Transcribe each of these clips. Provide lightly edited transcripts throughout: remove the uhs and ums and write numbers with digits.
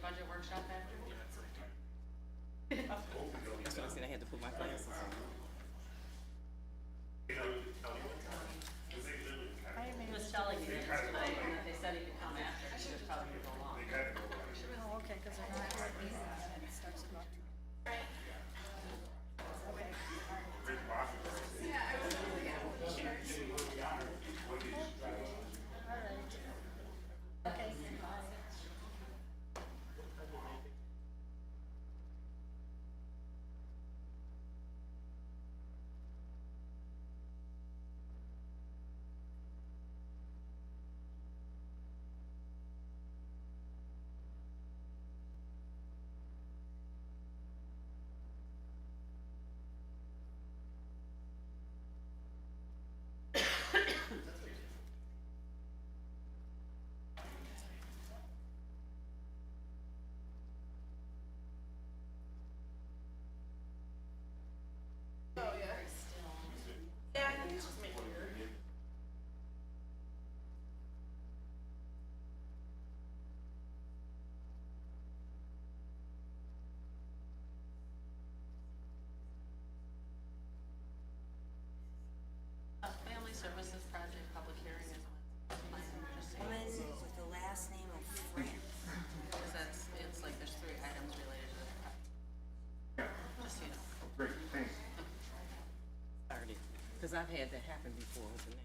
budget workshop after? That's what I said, I had to put my glasses on. He was telling me this tonight, and that they said he could come after, he was probably gonna go long. Oh, okay, because they're not meeting and it starts about 2. Okay. Family Services Project public hearing is Woman with the last name of Frank. because it's like there's 3 items related to the project. Just so you know. Great, thanks. Started, because I've had that happen before with the name.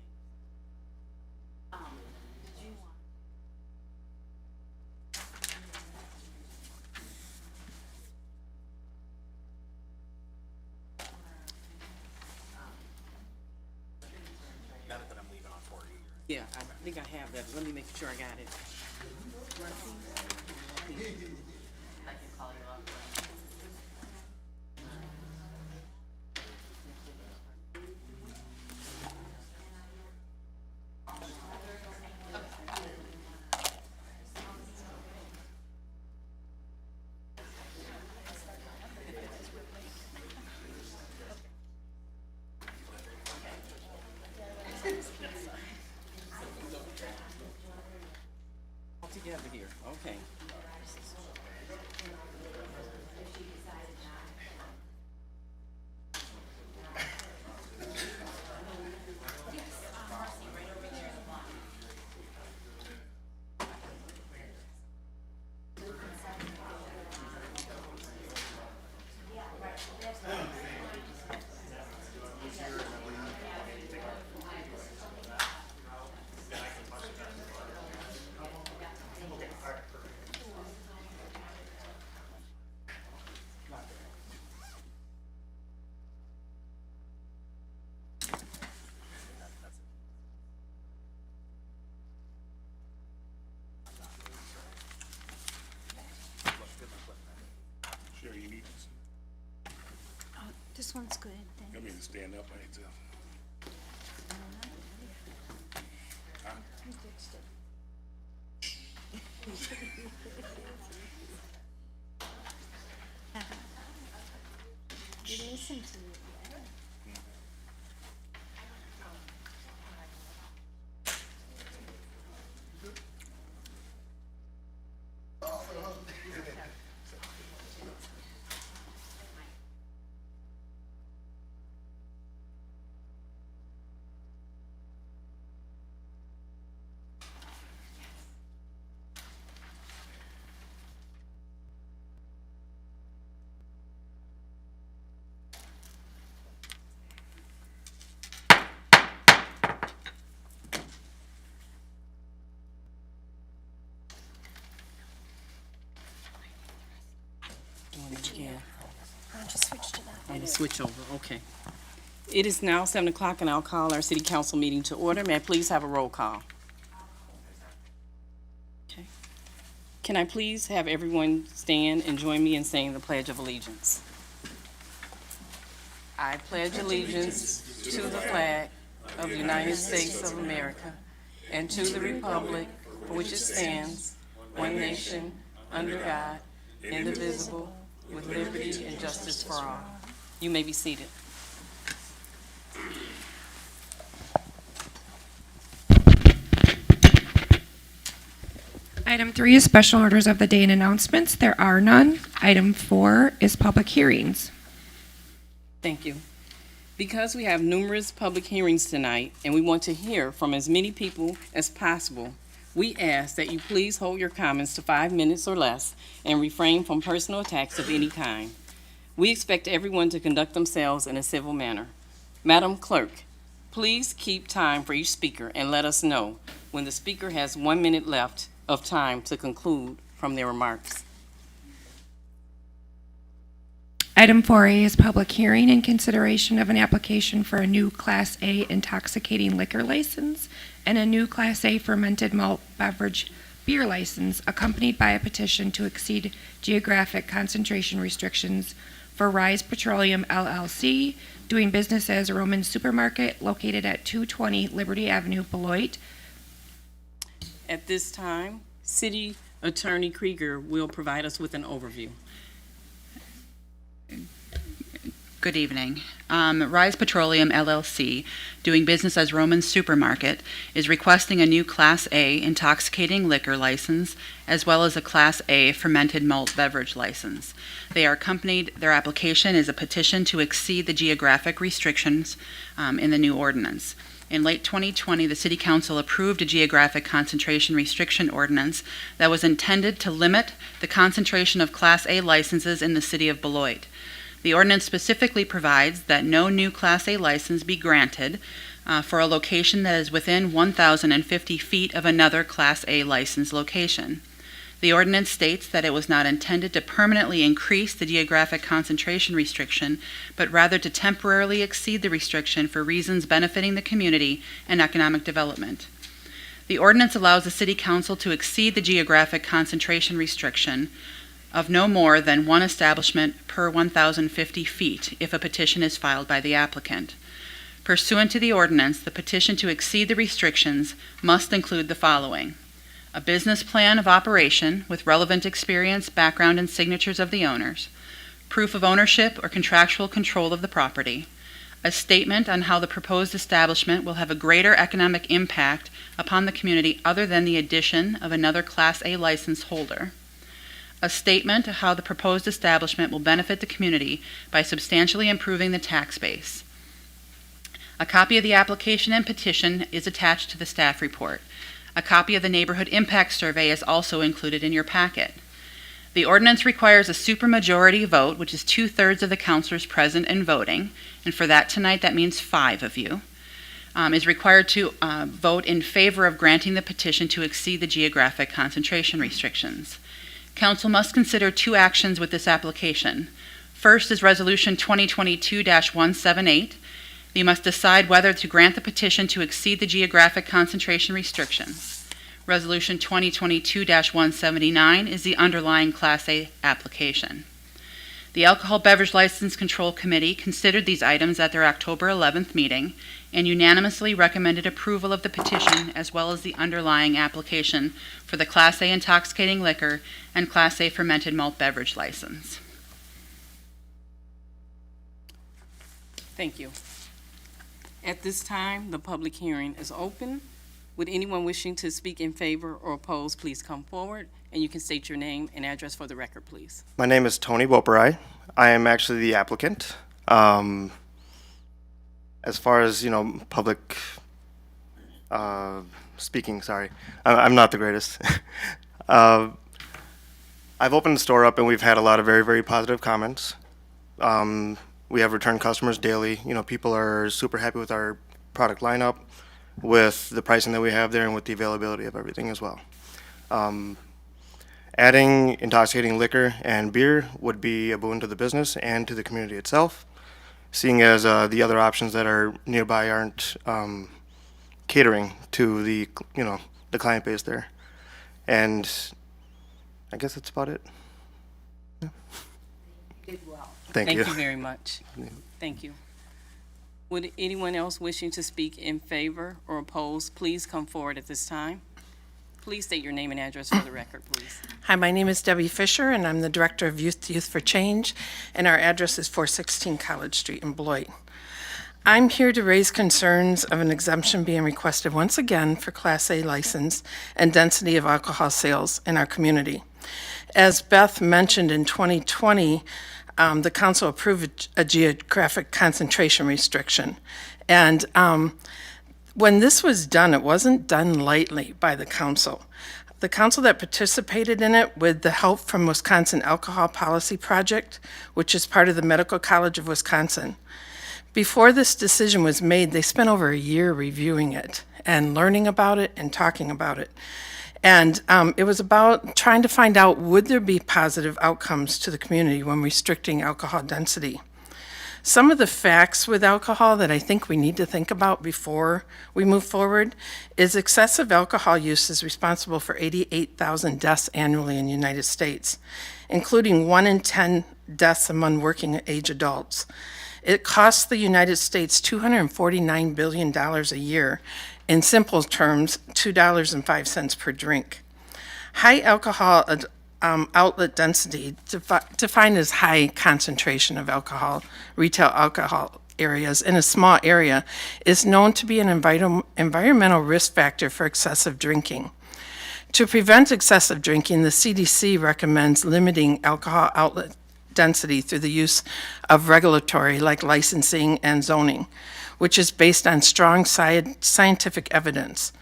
Did you want? Now that I'm leaving on 40. Yeah, I think I have that. Let me make sure I got it. I can call you up. All together here, okay. Sure, you need this. Oh, this one's good, You thanks. want me to stand up? I need to. Huh? You fixed it. You listen to it, yeah. Doing it again. Why don't you switch to that? And switch over, okay. It is now 7 o'clock and I'll call our city council meeting to order. May I please have a roll call? Okay. Can I please have everyone stand and join me in saying the Pledge of Allegiance? I pledge allegiance to the flag of the United States of America and to the republic for which it stands, one nation, under God, indivisible, with liberty and justice for all. You may be seated. Item 3 is special orders of the day and announcements. There are none. Item 4 is public hearings. Thank you. Because we have numerous public hearings tonight and we want to hear from as many people as possible, we ask that you please hold your comments to 5 minutes or less and refrain from personal attacks of any kind. We expect everyone to conduct themselves in a civil manner. Madam Clerk, please keep time for each speaker and let us know when the speaker has 1 minute left of time to conclude from their remarks. Item 4A is public hearing in consideration of an application for a new Class A intoxicating liquor license and a new Class A fermented malt beverage beer license, accompanied by a petition to exceed geographic concentration restrictions for Rise Petroleum LLC, doing business as a Roman supermarket located at 220 Liberty Avenue, Beloit. At this time, City Attorney Krieger will provide us with an overview. Good evening. Rise Petroleum LLC, doing business as Roman Supermarket, is requesting a new Class A intoxicating liquor license as well as a Class A fermented malt beverage license. Their application is a petition to exceed the geographic restrictions in the new ordinance. In late 2020, the City Council approved a geographic concentration restriction ordinance that was intended to limit the concentration of Class A licenses in the city of Beloit. The ordinance specifically provides that no new Class A license be granted for a location that is within 1,050 feet of another Class A license location. The ordinance states that it was not intended to permanently increase the geographic concentration restriction, but rather to temporarily exceed the restriction for reasons benefiting the community and economic development. The ordinance allows the City Council to exceed the geographic concentration restriction of no more than one establishment per 1,050 feet if a petition is filed by the applicant. Pursuant to the ordinance, the petition to exceed the restrictions must include the following: a business plan of operation with relevant experience, background, and signatures of the owners, proof of ownership or contractual control of the property, a statement on how the proposed establishment will have a greater economic impact upon the community other than the addition of another Class A license holder, a statement of how the proposed establishment will benefit the community by substantially improving the tax base. A copy of the application and petition is attached to the staff report. A copy of the neighborhood impact survey is also included in your packet. The ordinance requires a supermajority vote, which is 2/3 of the councilors present and voting, and for that tonight that means 5 of you, is required to vote in favor of granting the petition to exceed the geographic concentration restrictions. Council must consider 2 actions with this application. First is Resolution 2022-178. You must decide whether to grant the petition to exceed the geographic concentration restrictions. Resolution 2022-179 is the underlying Class A application. The Alcohol Beverage License Control Committee considered these items at their October 11th meeting and unanimously recommended approval of the petition as well as the underlying application for the Class A intoxicating liquor and Class A fermented malt beverage license. Thank you. At this time, the public hearing is open. Would anyone wishing to speak in favor or oppose, please come forward, and you can state your name and address for the record, please. My name is Tony Woperai. I am actually the applicant. As far as, public speaking, sorry, I'm not the greatest. I've opened the store up and we've had a lot of very, very positive comments. We have return customers daily. People are super happy with our product lineup, with the pricing that we have there, and with the availability of everything as well. Adding intoxicating liquor and beer would be a boon to the business and to the community itself, seeing as the other options that are nearby aren't catering to the client base there. And I guess that's about it. Yeah. Did well. Thank you. Thank you very much. Thank you. Would anyone else wishing to speak in favor or oppose, please come forward at this time. Please state your name and address for the record, please. Hi, my name is Debbie Fisher, and I'm the Director of Youth for Change, and our address is 416 College Street in Beloit. I'm here to raise concerns of an exemption being requested once again for Class A license and density of alcohol sales in our community. As Beth mentioned, in 2020, the council approved a geographic concentration restriction. And when this was done, it wasn't done lightly by the council. The council that participated in it with the help from Wisconsin Alcohol Policy Project, which is part of the Medical College of Wisconsin. Before this decision was made, they spent over a year reviewing it and learning about it and talking about it. And it was about trying to find out, would there be positive outcomes to the community when restricting alcohol density? Some of the facts with alcohol that I think we need to think about before we move forward is excessive alcohol use is responsible for 88,000 deaths annually in the United States, including 1 in 10 deaths among working age adults. It costs the United States $249 billion a year. In simple terms, $2.05 per drink. High alcohol outlet density, defined as high concentration of alcohol, retail alcohol areas in a small area, is known to be an environmental risk factor for excessive drinking. To prevent excessive drinking, the CDC recommends limiting alcohol outlet density through the use of regulatory like licensing and zoning, which is based on strong scientific evidence.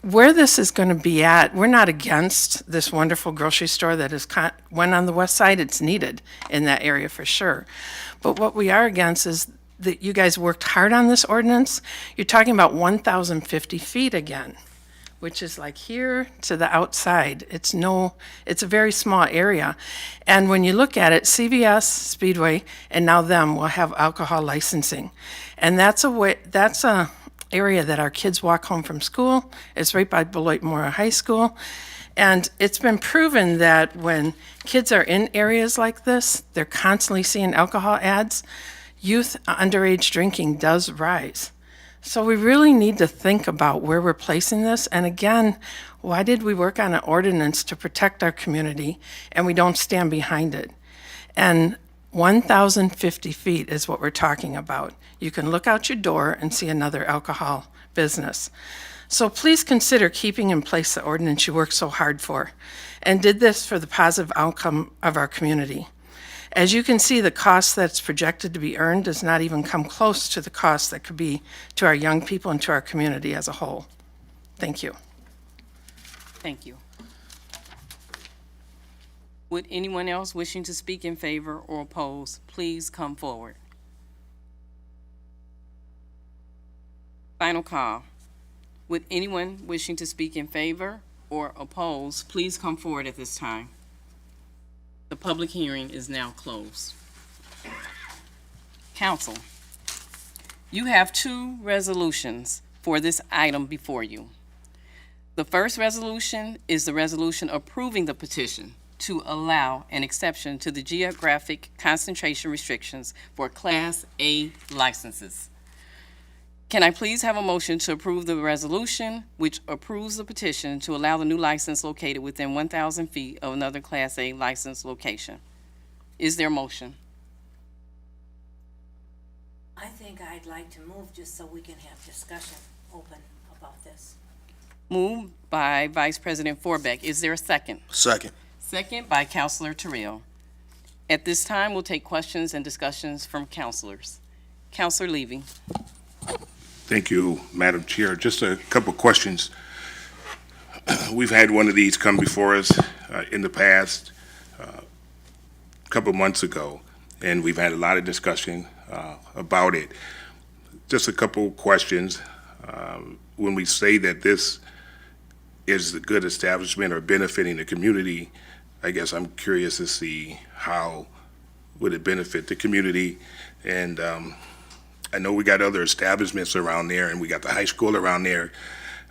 Where this is going to be at, we're not against this wonderful grocery store that is went on the west side. It's needed in that area for sure. But what we are against is that you guys worked hard on this ordinance. You're talking about 1,050 feet again, which is like here to the outside. It's a very small area. And when you look at it, CVS, Speedway, and now them will have alcohol licensing. And that's a area that our kids walk home from school. It's right by Beloit Memorial High School. And it's been proven that when kids are in areas like this, they're constantly seeing alcohol ads. Youth underage drinking does rise. So we really need to think about where we're placing this. And again, why did we work on an ordinance to protect our community and we don't stand behind it? And 1,050 feet is what we're talking about. You can look out your door and see another alcohol business. So please consider keeping in place the ordinance you worked so hard for and did this for the positive outcome of our community. As you can see, the cost that's projected to be earned does not even come close to the cost that could be to our young people and to our community as a whole. Thank you. Thank you. Would anyone else wishing to speak in favor or oppose, please come forward. Final call. Would anyone wishing to speak in favor or oppose, please come forward at this time. The public hearing is now closed. Council, you have 2 resolutions for this item before you. The first resolution is the resolution approving the petition to allow an exception to the geographic concentration restrictions for Class A licenses. Can I please have a motion to approve the resolution which approves the petition to allow the new license located within 1,000 feet of another Class A license location? Is there a motion? I think I'd like to move just so we can have discussion open about this. Moved by Vice President Forbeck. Is there a second? Second. Second by Councilor Terrell. At this time, we'll take questions and discussions from councilors. Councilor Levy. Thank you, Madam Chair. Just a couple questions. We've had one of these come before us in the past, a couple months ago, and we've had a lot of discussion about it. Just a couple questions. When we say that this is a good establishment or benefiting the community, I guess I'm curious to see how would it benefit the community. And I know we got other establishments around there, and we got the high school around there.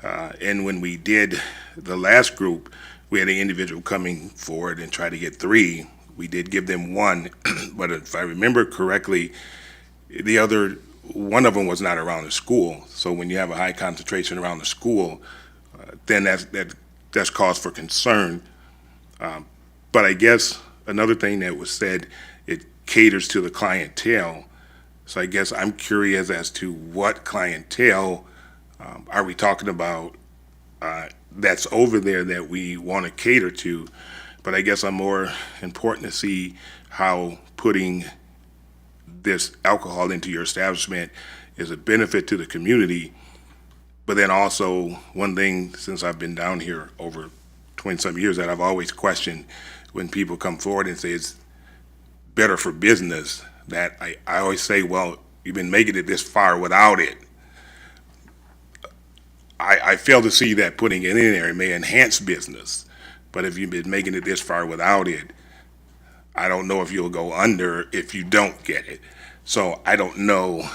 And when we did the last group, we had an individual coming forward and try to get 3. We did give them 1, but if I remember correctly, the other one of them was not around the school. So when you have a high concentration around the school, then that's cause for concern. But I guess another thing that was said, it caters to the clientele. So I guess I'm curious as to what clientele are we talking about that's over there that we want to cater to. But I guess I'm more important to see how putting this alcohol into your establishment is a benefit to the community. But then also, one thing, since I've been down here over 20-some years, that I've always questioned when people come forward and say it's better for business, that I always say, well, you've been making it this far without it. I fail to see that putting it in there, it may enhance business. But if you've been making it this far without it, I don't know if you'll go under if you don't get it. So I don't know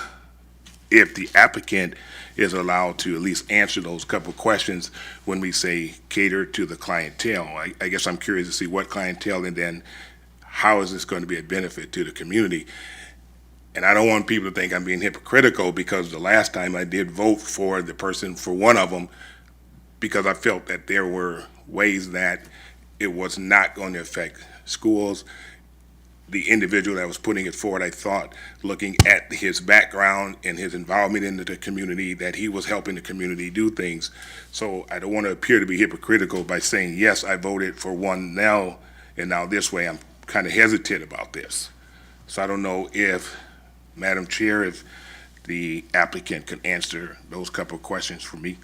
if the applicant is allowed to at least answer those couple questions when we say cater to the clientele. I guess I'm curious to see what clientele, and then how is this going to be a benefit to the community? And I don't want people to think I'm being hypocritical, because the last time I did vote for the person for one of them, because I felt that there were ways that it was not going to affect schools. The individual that was putting it forward, I thought, looking at his background and his involvement in the community, that he was helping the community do things. So I don't want to appear to be hypocritical by saying, yes, I voted for one now, and now this way I'm kind of hesitant about this. So I don't know if, Madam Chair, if the applicant could answer those couple of questions for me.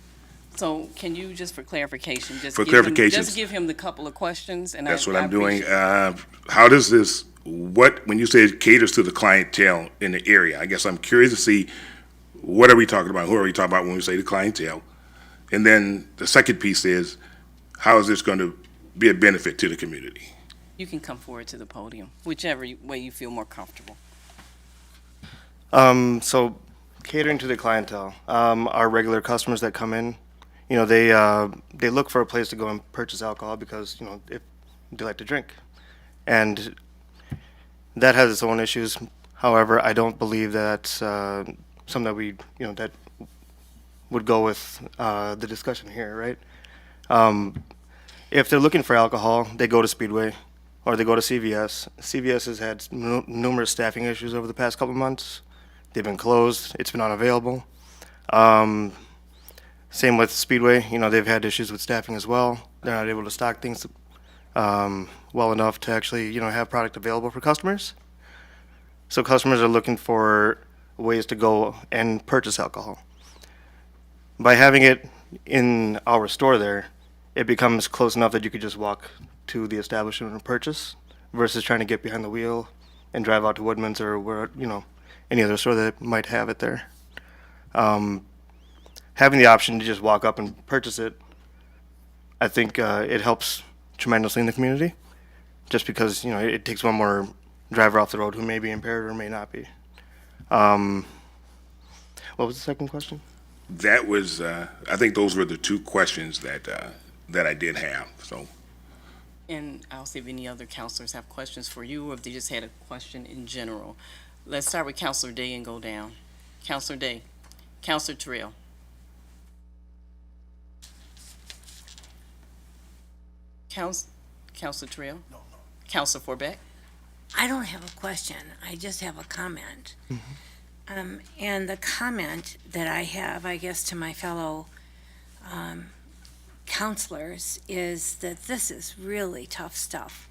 So can you, just for clarification, Clarification, give him the couple of questions? And that's what I I'm doing. appreciate- How does this, when you say it caters to the clientele in the area, I guess I'm curious to see, what are we talking about? Who are we talking about when we say the clientele? And then the second piece is, how is this going to be a benefit to the community? You can come forward to the podium, whichever way you feel more comfortable. So catering to the clientele, our regular customers that come in, you know, they look for a place to go and purchase alcohol because, you know, if they like to drink. And that has its own issues. However, I don't believe that's something that we, you know, that would go with the discussion here, right? If they're looking for alcohol, they go to Speedway or they go to CVS. CVS has had numerous staffing issues over the past couple of months. They've been closed. It's been unavailable. Same with Speedway. You know, they've had issues with staffing as well. They're not able to stock things well enough to actually, you know, have product available for customers. So customers are looking for ways to go and purchase alcohol. By having it in our store there, it becomes close enough that you could just walk to the establishment and purchase, versus trying to get behind the wheel and drive out to Woodman's or where, you know, any other store that might have it there. Having the option to just walk up and purchase it, I think it helps tremendously in the community, just because, you know, it takes one more driver off the road who may be impaired or may not be. What was the second question? That was, I think those were the two questions that I did have, so. And I'll see if any other counselors have questions for you, or if they just had a question in general. Let's start with Counselor Day and go down. Counselor Day. Counselor Terrell. Counselor Terrell? No. Counselor Forbeck? I don't have a question, I just have a comment. And the comment that I have, I guess, to my fellow counselors is that this is really tough stuff.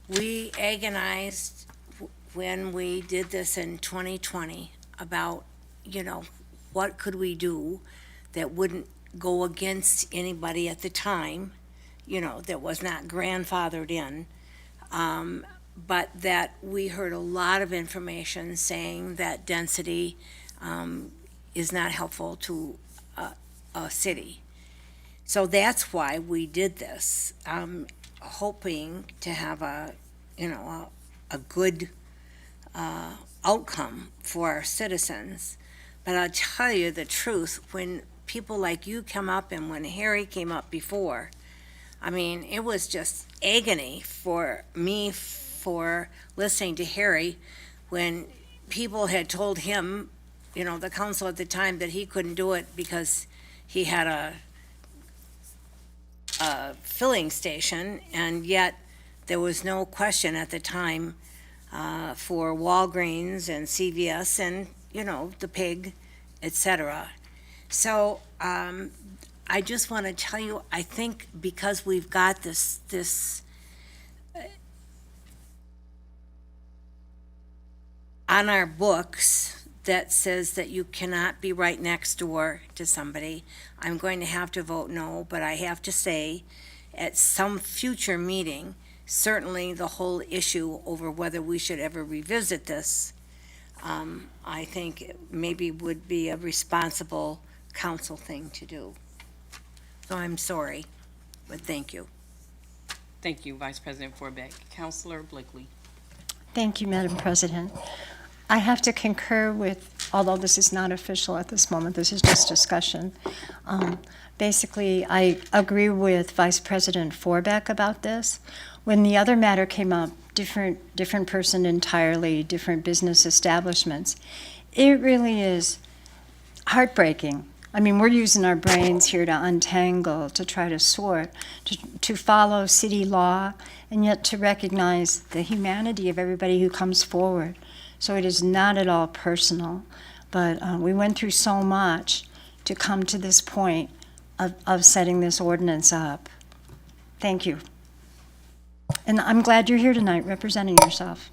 We agonized when we did this in 2020 about, you know, what could we do that wouldn't go against anybody at the time, you know, that was not grandfathered in. But that we heard a lot of information saying that density is not helpful to a city. So that's why we did this, hoping to have a good outcome for our citizens. But I'll tell you the truth, when people like you come up and when Harry came up before, I mean, it was just agony for me for listening to Harry when people had told him, you know, the council at the time, that he couldn't do it because he had a filling station, and yet there was no question at the time for Walgreens and CVS and, you know, the pig, et cetera. So, I just want to tell you, I think because we've got this on our books that says that you cannot be right next door to somebody, I'm going to have to vote no, but I have to say, at some future meeting, certainly the whole issue over whether we should ever revisit this, I think it maybe would be a responsible council thing to do. So I'm sorry, but thank you. Thank you, Vice President Forbeck. Councilor Blakely. Thank you, Madam President. I have to concur with, although this is not official at this moment, this is just discussion. Basically, I agree with Vice President Forbeck about this. When the other matter came up, different person entirely, different business establishments, it really is heartbreaking. I mean, we're using our brains here to untangle, to try to sort, to follow city law, and yet to recognize the humanity of everybody who comes forward. So it is not at all personal, but we went through so much to come to this point of setting this ordinance up. Thank you. And I'm glad you're here tonight representing yourself.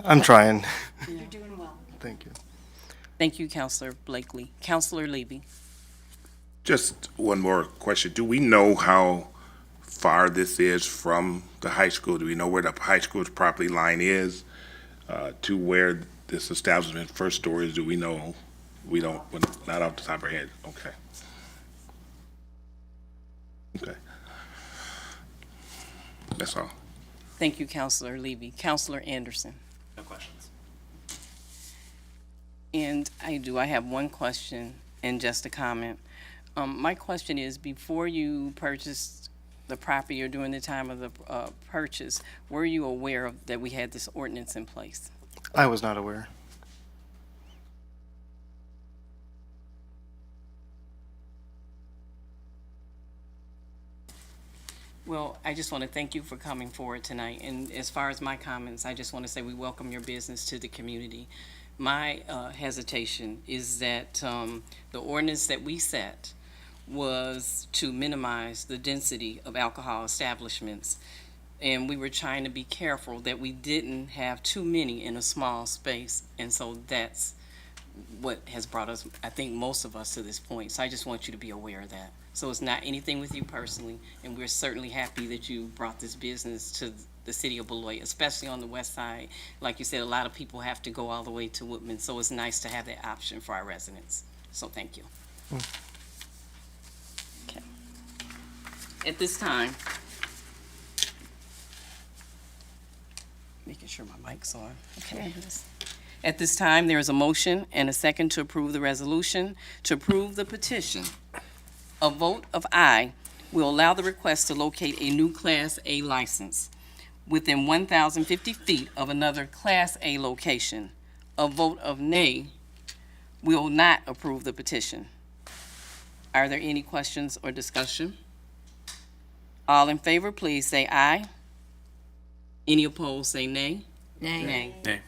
I'm trying. You're doing well. Thank you. Thank you, Councilor Blakely. Councilor Levy. Just one more question. Do we know how far this is from the high school? Do we know where the high school's property line is to where this establishment first store is? Do we know? We don't, not off the top of our head. Okay. Okay. That's all. Thank you, Councilor Levy. Councilor Anderson. No questions. And I have one question and just a comment. My question is, before you purchased the property or during the time of the purchase, were you aware that we had this ordinance in place? I was not aware. Well, I just want to thank you for coming forward tonight. And as far as my comments, I just want to say we welcome your business to the community. My hesitation is that the ordinance that we set was to minimize the density of alcohol establishments. And we were trying to be careful that we didn't have too many in a small space. And so that's what has brought us, I think, most of us to this point. So I just want you to be aware of that. So it's not anything with you personally, and we're certainly happy that you brought this business to the city of Beloit, especially on the west side. Like you said, a lot of people have to go all the way to Woodman, so it's nice to have that option for our residents. So thank you. Okay. At this time, making sure my mic's on. Okay. At this time, there is a motion and a second to approve the resolution to approve the petition. A vote of aye will allow the request to locate a new Class A license within 1,050 feet of another Class A location. A vote of nay will not approve the petition. Are there any questions or discussion? All in favor, please say aye. Any opposed, say nay. Nay. Nay.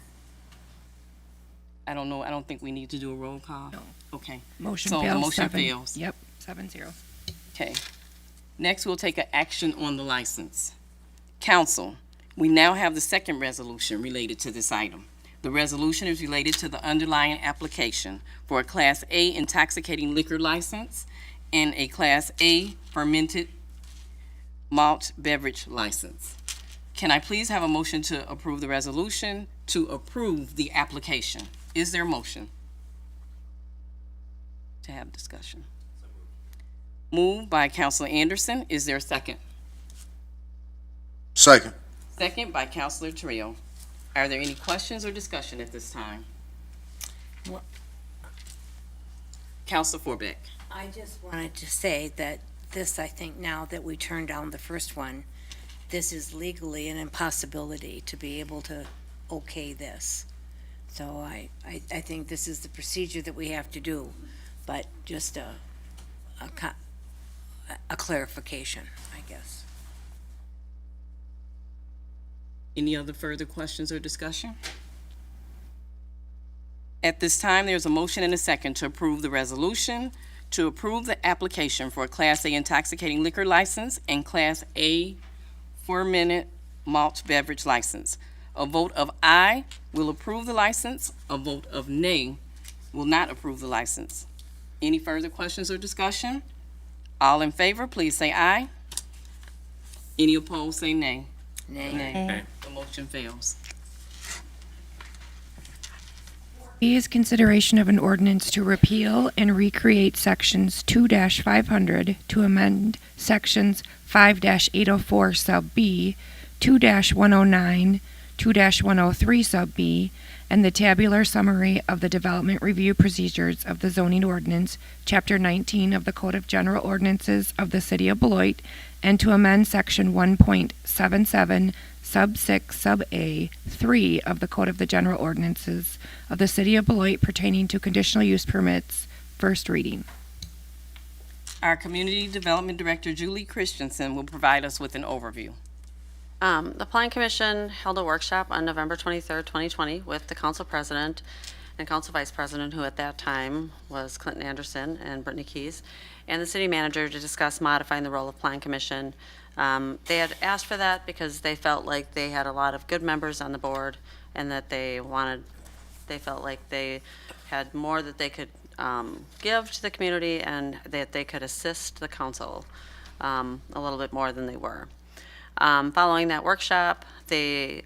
I don't know, I don't think we need to do a roll call. No. Okay, Motion So the fails. motion fails. Yep, 7-0. okay. Next, we'll take an action on the license. Council, we now have the second resolution related to this item. The resolution is related to the underlying application for a Class A intoxicating liquor license and a Class A fermented malt beverage license. Can I please have a motion to approve the resolution to approve the application? Is there a motion? To have discussion. Moved by Councilor Anderson. Is there a second? Second. Second by Councilor Trio. Are there any questions or discussion at this time? Councilor Forbeck. I just wanted to say that this, I think now that we turned down the first one, this is legally an impossibility to be able to okay this. So I think this is the procedure that we have to do, but just a clarification, I guess. Any other further questions or discussion? At this time, there's a motion and a second to approve the resolution to approve the application for a Class A intoxicating liquor license and Class A fermented malt beverage license. A vote of aye will approve the license. A vote of nay will not approve the license. Any further questions or discussion? All in favor, please say aye. Any opposed, say nay. Nay. The motion fails. B is consideration of an ordinance to repeal and recreate sections 2-500 to amend sections 5-804 sub B, 2-109, 2-103 sub B, and the tabular summary of the development review procedures of the zoning ordinance, Chapter 19 of the Code of General Ordinances of the City of Beloit, and to amend Section 1.77 Sub 6 Sub A 3 of the Code of the General Ordinances of the City of Beloit pertaining to conditional use permits, first reading. Our Community Development Director, Julie Christensen, will provide us with an overview. The Planning Commission held a workshop on November 23rd, 2020 with the Council President and Council Vice President, who at that time was Clinton Anderson and Brittany Keys, and the City Manager to discuss modifying the role of Planning Commission. They had asked for that because they felt like they had a lot of good members on the board and that they felt like they had more that they could give to the community and that they could assist the council a little bit more than they were. Following that workshop, they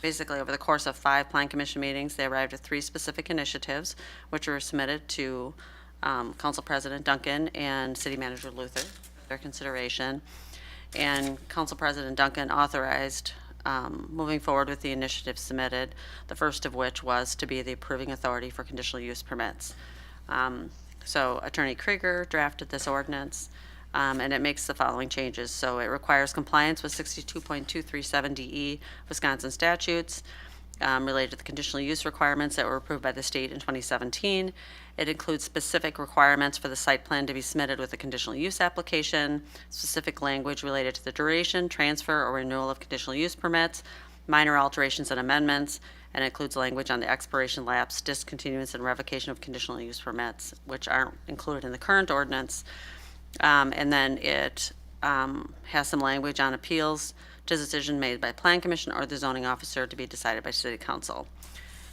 basically over the course of 5 Plan Commission meetings, they arrived at 3 specific initiatives, which were submitted to Council President Duncan and City Manager Luther for their consideration. And Council President Duncan authorized moving forward with the initiatives submitted, the first of which was to be the approving authority for conditional use permits. So Attorney Krieger drafted this ordinance. And it makes the following changes. So it requires compliance with 62.237 DE Wisconsin statutes related to the conditional use requirements that were approved by the state in 2017. It includes specific requirements for the site plan to be submitted with a conditional use application, specific language related to the duration, transfer, or renewal of conditional use permits, minor alterations and amendments, and includes language on the expiration, lapse, discontinuance, and revocation of conditional use permits, which aren't included in the current ordinance. And then it has some language on appeals to decision made by Plan Commission or the zoning officer to be decided by City Council.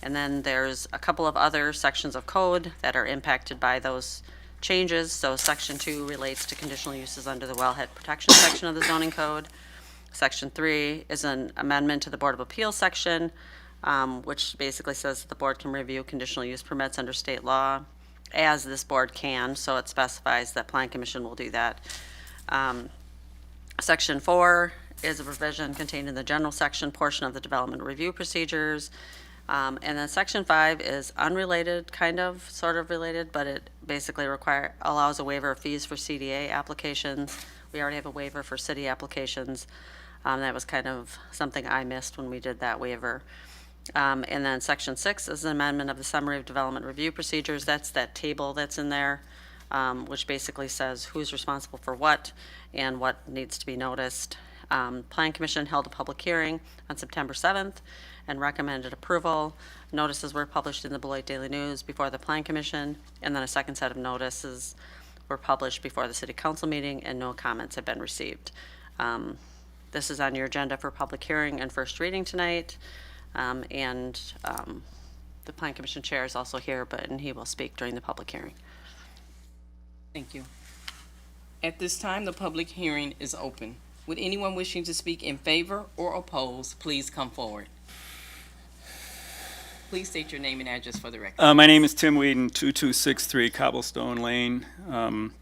And then there's a couple of other sections of code that are impacted by those changes. So Section 2 relates to conditional uses under the wellhead protection section of the zoning code. Section 3 is an amendment to the Board of Appeals section, which basically says that the board can review conditional use permits under state law, as this board can, so it specifies that Plan Commission will do that. Section 4 is a provision contained in the general section portion of the development review procedures. And then Section 5 is unrelated, kind of, sort of related, but it basically allows a waiver of fees for CDA applications. We already have a waiver for city applications. That was kind of something I missed when we did that waiver. And then Section 6 is an amendment of the Summary of Development Review Procedures. That's that table that's in there, which basically says who's responsible for what and what needs to be noticed. Plan Commission held a public hearing on September 7th and recommended approval. Notices were published in the Beloit Daily News before the Plan Commission, and then a second set of notices were published before the City Council meeting, and no comments have been received. This is on your agenda for public hearing and first reading tonight. And the Plan Commission Chair is also here, and he will speak during the public hearing. Thank you. At this time, the public hearing is open. Would anyone wishing to speak in favor or oppose, please come forward. Please state your name and address for the record. My name is Tim Whedon, 2263 Cobblestone Lane, and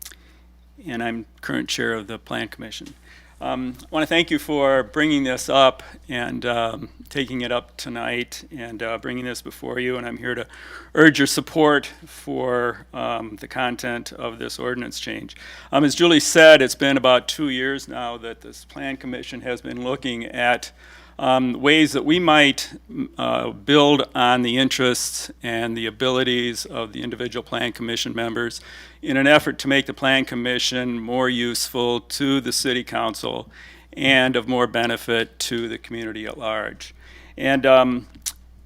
I'm current chair of the Plan Commission. I want to thank you for bringing this up and taking it up tonight and bringing this before you, and I'm here to urge your support for the content of this ordinance change. As Julie said, it's been about 2 years now that this Plan Commission has been looking at ways that we might build on the interests and the abilities of the individual Plan Commission members in an effort to make the Plan Commission more useful to the City Council and of more benefit to the community at large. And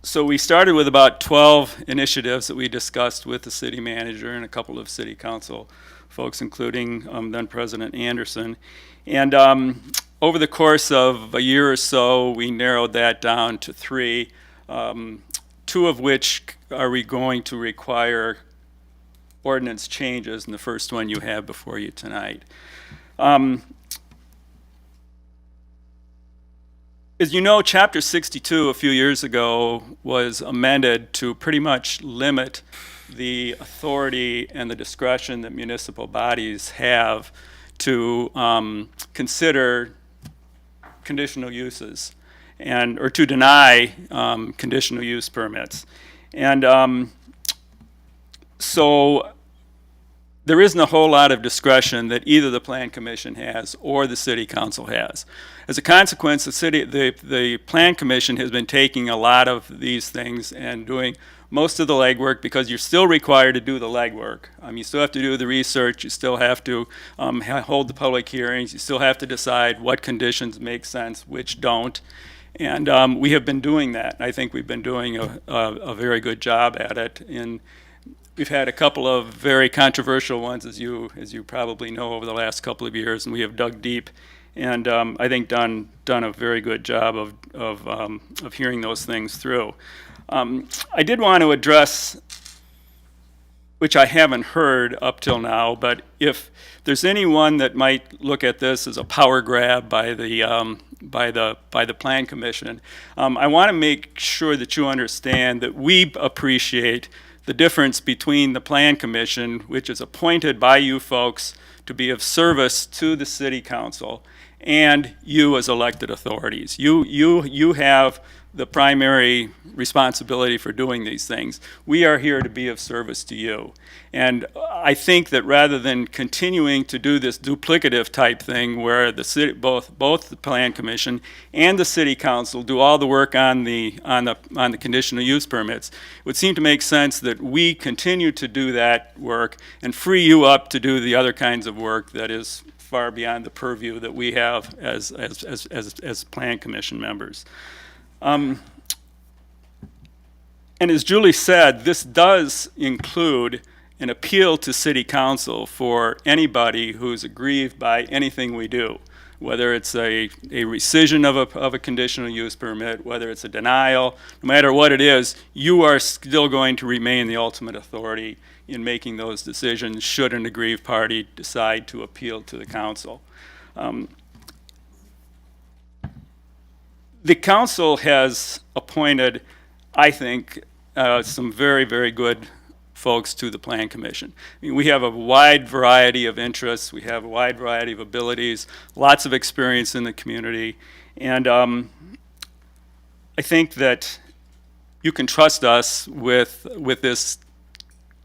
so we started with about 12 initiatives that we discussed with the city manager and a couple of city council folks, including then President Anderson. And over the course of a year or so, we narrowed that down to 3, 2 of which are we going to require ordinance changes, and the first one you have before you tonight. As you know, Chapter 62 a few years ago was amended to pretty much limit the authority and the discretion that municipal bodies have to consider conditional uses or to deny conditional use permits. And so there isn't a whole lot of discretion that either the Plan Commission has or the City Council has. As a consequence, the Plan Commission has been taking a lot of these things and doing most of the legwork, because you're still required to do the legwork. You still have to do the research, you still have to hold the public hearings, you still have to decide what conditions make sense, which don't. And we have been doing that. I think we've been doing a very good job at it. And we've had a couple of very controversial ones, as you probably know, over the last couple of years, and we have dug deep and I think done a very good job of hearing those things through. I did want to address, which I haven't heard up till now, but if there's anyone that might look at this as a power grab by the Plan Commission, I want to make sure that you understand that we appreciate the difference between the Plan Commission, which is appointed by you folks to be of service to the City Council, and you as elected authorities. You have the primary responsibility for doing these things. We are here to be of service to you. And I think that rather than continuing to do this duplicative type thing where the city, both the Plan Commission and the City Council do all the work on the conditional use permits, it would seem to make sense that we continue to do that work and free you up to do the other kinds of work that is far beyond the purview that we have as Plan Commission members. And as Julie said, this does include an appeal to City Council for anybody who's aggrieved by anything we do, whether it's a rescission of a conditional use permit, whether it's a denial, no matter what it is, you are still going to remain the ultimate authority in making those decisions should an aggrieved party decide to appeal to the council. The council has appointed, I think, some very, very good folks to the Plan Commission. I mean, we have a wide variety of interests, we have a wide variety of abilities, lots of experience in the community, and I think that you can trust us with this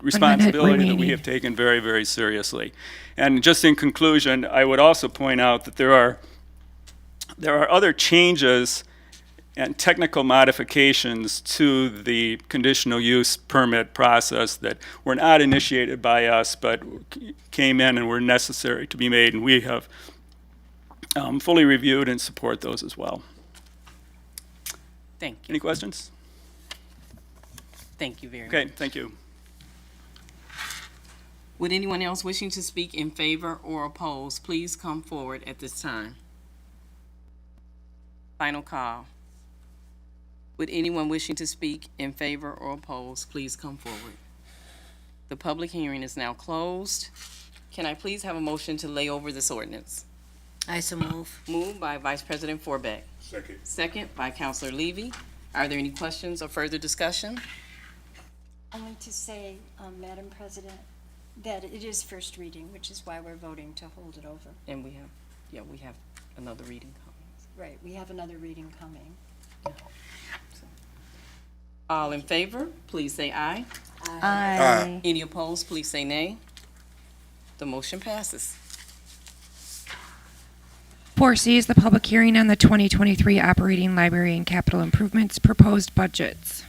responsibility that we have taken very, very seriously. And just in conclusion, I would also point out that there are other changes and technical modifications to the conditional use permit process that were not initiated by us but came in and were necessary to be made, and we have fully reviewed and support those as well. Thank you. Any questions? Thank you very much. Okay, thank you. Would anyone else wishing to speak in favor or oppose, please come forward at this time. Final call. Would anyone wishing to speak in favor or oppose, please come forward. The public hearing is now closed. Can I please have a motion to lay over this ordinance? I so move. Moved by Vice President Forbeck. Second. Second by Councilor Levy. Are there any questions or further discussion? Only to say, Madam President, that it is first reading, which is why we're voting to hold it over. And we have another reading coming. Right, we have another reading coming. All in favor, please say aye. Aye. Any opposed, please say nay. The motion passes. 4C is the public hearing on the 2023 operating library and capital improvements proposed budgets.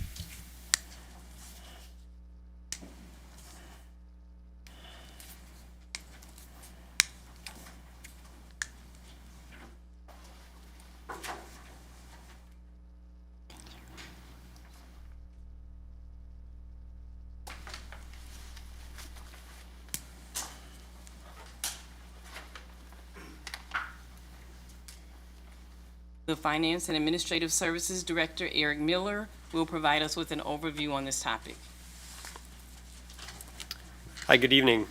The Finance and Administrative Services Director, Eric Miller, will provide us with an overview on this topic. Hi, good evening.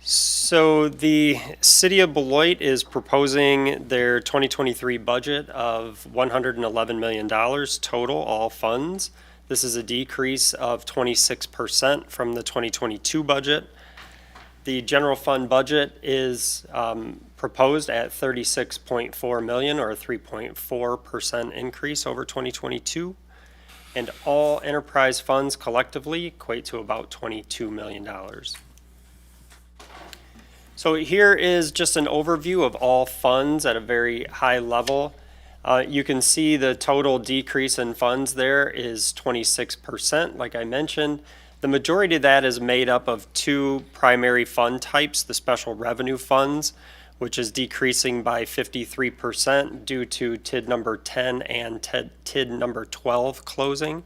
So the City of Beloit is proposing their 2023 budget of $111 million total, all funds. This is a decrease of 26% from the 2022 budget. The general fund budget is proposed at $36.4 million, or a 3.4% increase over 2022. And all enterprise funds collectively equate to about $22 million. So here is just an overview of all funds at a very high level. You can see the total decrease in funds there is 26%, like I mentioned. The majority of that is made up of two primary fund types, the special revenue funds, which is decreasing by 53% due to TID number 10 and TID number 12 closing.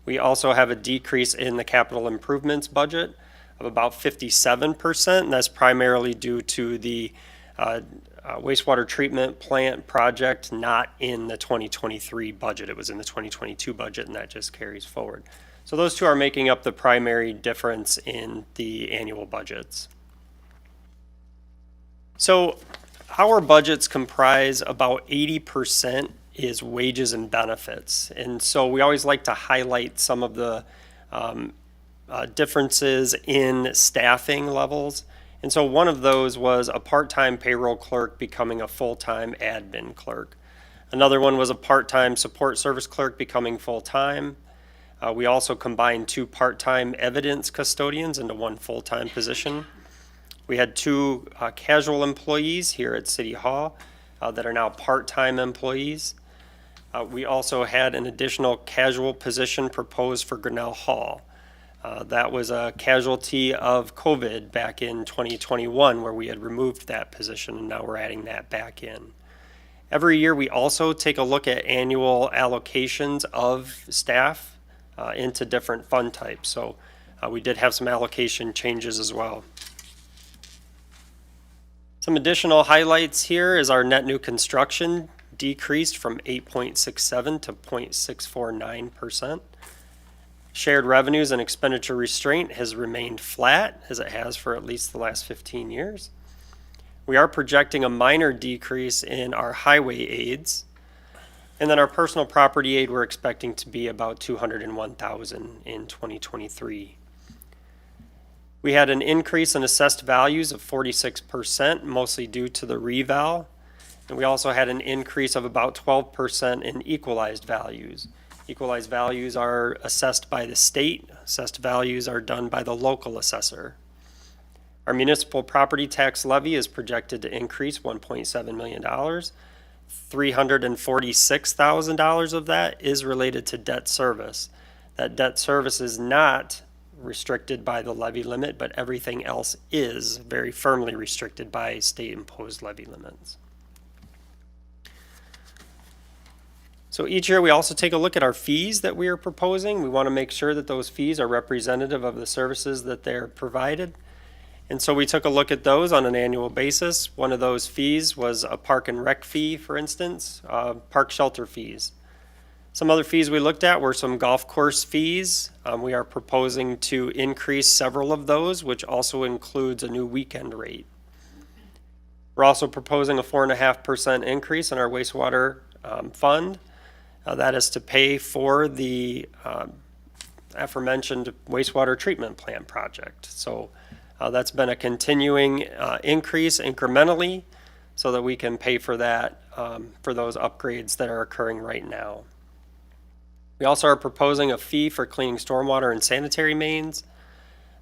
We also have a decrease in the capital improvements budget of about 57%, and that's primarily due to the wastewater treatment plant project not in the 2023 budget. It was in the 2022 budget, and that just carries forward. So those two are making up the primary difference in the annual budgets. So our budgets comprise about 80% is wages and benefits. And so we always like to highlight some of the differences in staffing levels. And so one of those was a part-time payroll clerk becoming a full-time admin clerk. Another one was a part-time support service clerk becoming full-time. We also combined two part-time evidence custodians into one full-time position. We had two casual employees here at City Hall that are now part-time employees. We also had an additional casual position proposed for Grinnell Hall. That was a casualty of COVID back in 2021, where we had removed that position, and now we're adding that back in. Every year, we also take a look at annual allocations of staff into different fund types. So we did have some allocation changes as well. Some additional highlights here is our net new construction decreased from 8.67 to 0.649%. Shared revenues and expenditure restraint has remained flat, as it has for at least the last 15 years. We are projecting a minor decrease in our highway aids. And then our personal property aid, we're expecting to be about $201,000 in 2023. We had an increase in assessed values of 46%, mostly due to the reval. And we also had an increase of about 12% in equalized values. Equalized values are assessed by the state. Assessed values are done by the local assessor. Our municipal property tax levy is projected to increase $1.7 million. $346,000 of that is related to debt service. That debt service is not restricted by the levy limit, but everything else is very firmly restricted by state-imposed levy limits. So each year we also take a look at our fees that we are proposing. We want to make sure that those fees are representative of the services that they're provided. And so we took a look at those on an annual basis. One of those fees was a park and rec fee, for instance, park shelter fees. Some other fees we looked at were some golf course fees. We are proposing to increase several of those, which also includes a new weekend rate. We're also proposing a 4.5% increase in our wastewater fund. That is to pay for the aforementioned wastewater treatment plant project. So that's been a continuing increase incrementally so that we can pay for that, for those upgrades that are occurring right now. We also are proposing a fee for cleaning stormwater and sanitary mains.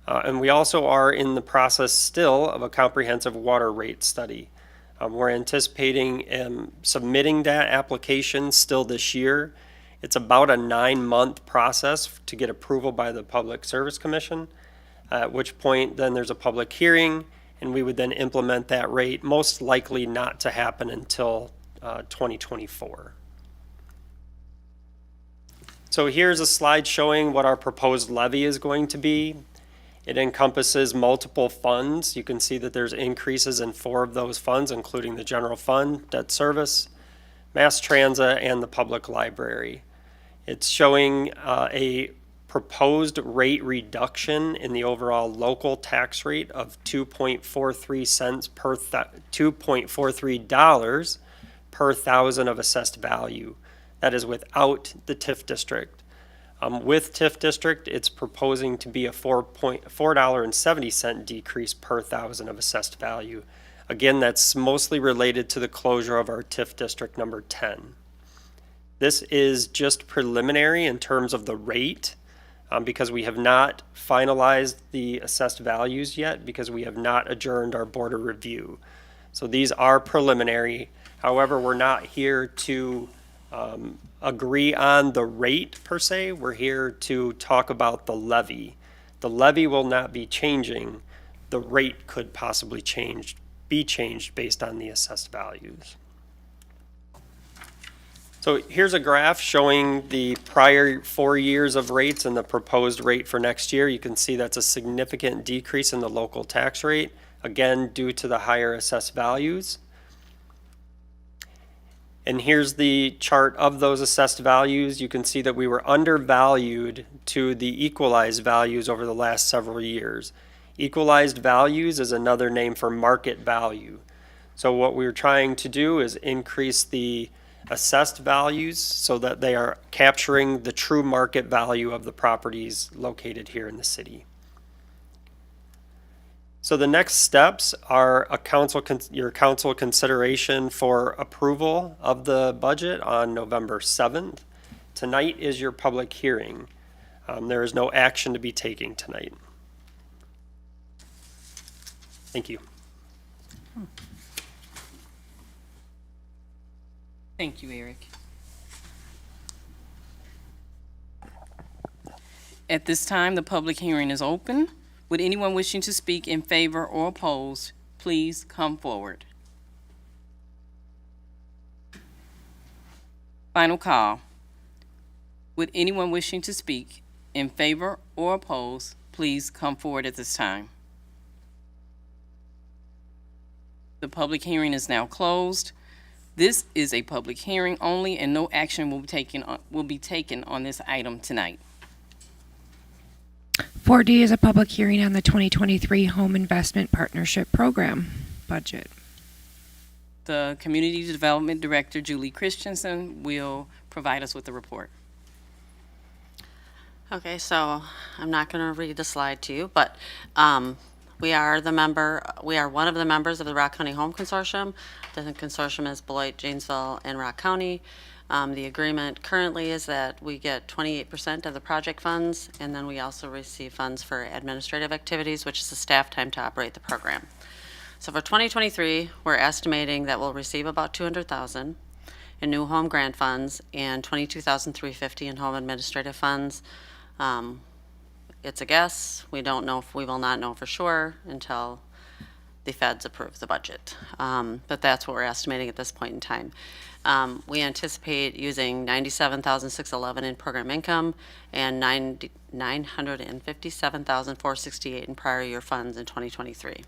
And we also are in the process still of a comprehensive water rate study. We're anticipating submitting that application still this year. It's about a 9-month process to get approval by the Public Service Commission, at which point then there's a public hearing, and we would then implement that rate, most likely not to happen until 2024. So here's a slide showing what our proposed levy is going to be. It encompasses multiple funds. You can see that there's increases in 4 of those funds, including the general fund, debt service, mass transit, and the public library. It's showing a proposed rate reduction in the overall local tax rate of 2.43 cents per $2.43 per thousand of assessed value. That is without the TIF district. With TIF district, it's proposing to be a $4.70 decrease per thousand of assessed value. Again, that's mostly related to the closure of our TIF district number 10. This is just preliminary in terms of the rate, because we have not finalized the assessed values yet, because we have not adjourned our board of review. So these are preliminary. However, we're not here to agree on the rate per se. We're here to talk about the levy. The levy will not be changing. The rate could possibly be changed based on the assessed values. So here's a graph showing the prior 4 years of rates and the proposed rate for next year. You can see that's a significant decrease in the local tax rate, again, due to the higher assessed values. And here's the chart of those assessed values. You can see that we were undervalued to the equalized values over the last several years. Equalized values is another name for market value. So what we're trying to do is increase the assessed values so that they are capturing the true market value of the properties located here in the city. So the next steps are your council consideration for approval of the budget on November 7th. Tonight is your public hearing. There is no action to be taken tonight. Thank you. Thank you, Eric. At this time, the public hearing is open. Would anyone wishing to speak in favor or oppose, please come forward. Final call. Would anyone wishing to speak in favor or oppose, please come forward at this time. The public hearing is now closed. This is a public hearing only, and no action will be taken on this item tonight. 4D is a public hearing on the 2023 Home Investment Partnership Program budget. The Community Development Director, Julie Christensen, will provide us with the report. Okay, so I'm not going to read the slide to you, but we are one of the members of the Rock County Home Consortium. The consortium is Beloit, Janesville, and Rock County. The agreement currently is that we get 28% of the project funds, and then we also receive funds for administrative activities, which is the staff time to operate the program. So for 2023, we're estimating that we'll receive about $200,000 in new home grant funds and $22,350 in home administrative funds. It's a guess. We don't know we will not know for sure until the feds approve the budget. But that's what we're estimating at this point in time. We anticipate using $97,611 in program income and $957,468 in prior year funds in 2023.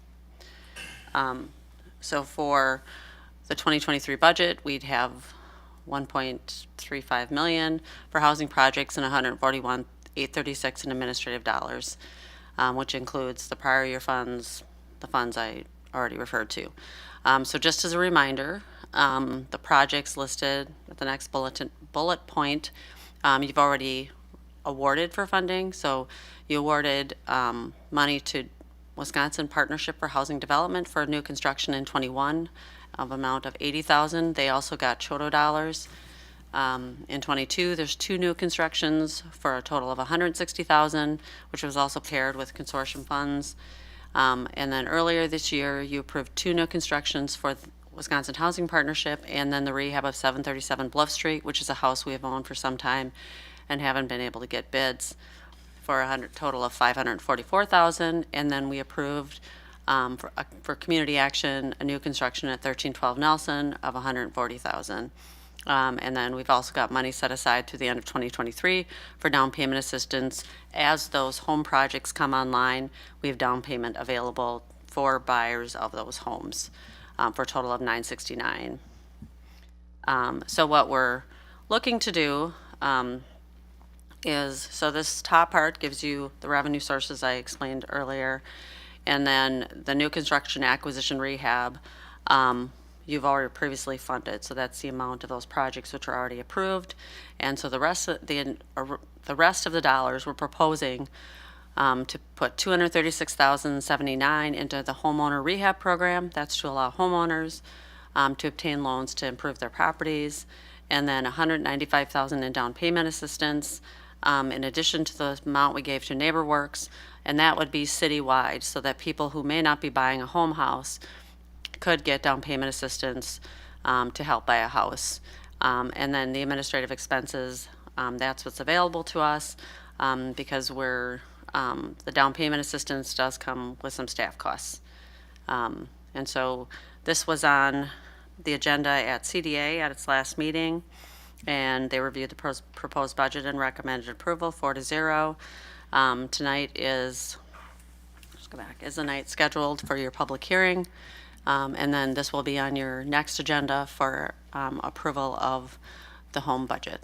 So for the 2023 budget, we'd have $1.35 million for housing projects and $141,836 in administrative dollars, which includes the prior year funds, the funds I already referred to. So just as a reminder, the projects listed at the next bullet point, you've already awarded for funding. So you awarded money to Wisconsin Partnership for Housing Development for new construction in 21 of amount of $80,000. They also got CHOTO dollars. In 22, there's 2 new constructions for a total of $160,000, which was also paired with consortium funds. And then earlier this year, you approved 2 new constructions for Wisconsin Housing Partnership, and then the rehab of 737 Bluff Street, which is a house we have owned for some time and haven't been able to get bids, for a total of $544,000. And then we approved for community action a new construction at 1312 Nelson of $140,000. And then we've also got money set aside through the end of 2023 for down payment assistance. As those home projects come online, we have down payment available for buyers of those homes for a total of $969. So what we're looking to do is, so this top part gives you the revenue sources I explained earlier, and then the new construction acquisition rehab, you've already previously funded, so that's the amount of those projects which are already approved. And so the rest of the dollars we're proposing to put $236,079 into the homeowner rehab program. That's to allow homeowners to obtain loans to improve their properties, and then $195,000 in down payment assistance, in addition to the amount we gave to NeighborWorks, and that would be citywide, so that people who may not be buying a home house could get down payment assistance to help buy a house. And then the administrative expenses, that's what's available to us, because the down payment assistance does come with some staff costs. And so this was on the agenda at CDA at its last meeting, and they reviewed the proposed budget and recommended approval 4-0. Tonight is the night scheduled for your public hearing. And then this will be on your next agenda for approval of the home budget.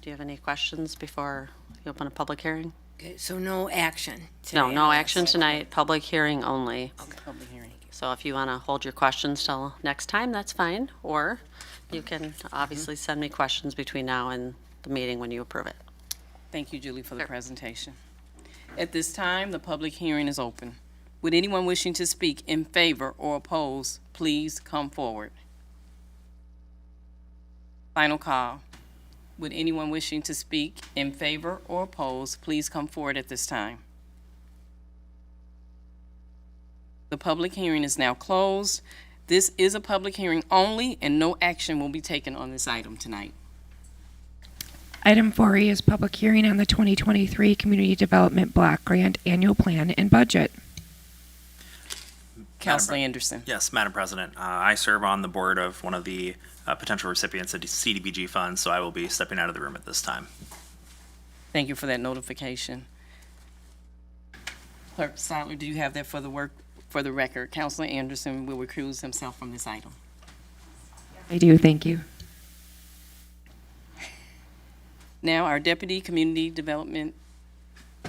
Do you have any questions before you open a public hearing? Okay, so no action today? No, no on this. action tonight, public hearing only. Okay. Public hearing. So if you want to hold your questions till next time, that's fine. Or you can obviously send me questions between now and the meeting when you approve it. Thank you, Julie, for the Sure. presentation. At this time, the public hearing is open. Would anyone wishing to speak in favor or oppose, please come forward. Final call. Would anyone wishing to speak in favor or oppose, please come forward at this time. The public hearing is now closed. This is a public hearing only, and no action will be taken on this item tonight. Item 4E is public hearing on the 2023 Community Development Block Grant Annual Plan and Budget. Councilor Anderson. Yes, Madam President. I serve on the board of one of the potential recipients of Cdbg funds, so I will be stepping out of the room at this time. Thank you for that notification. Clerk Stotler, do you have that for the record? Councilor Anderson will recuse himself from this item. I do, thank you. Now, our Deputy Community Development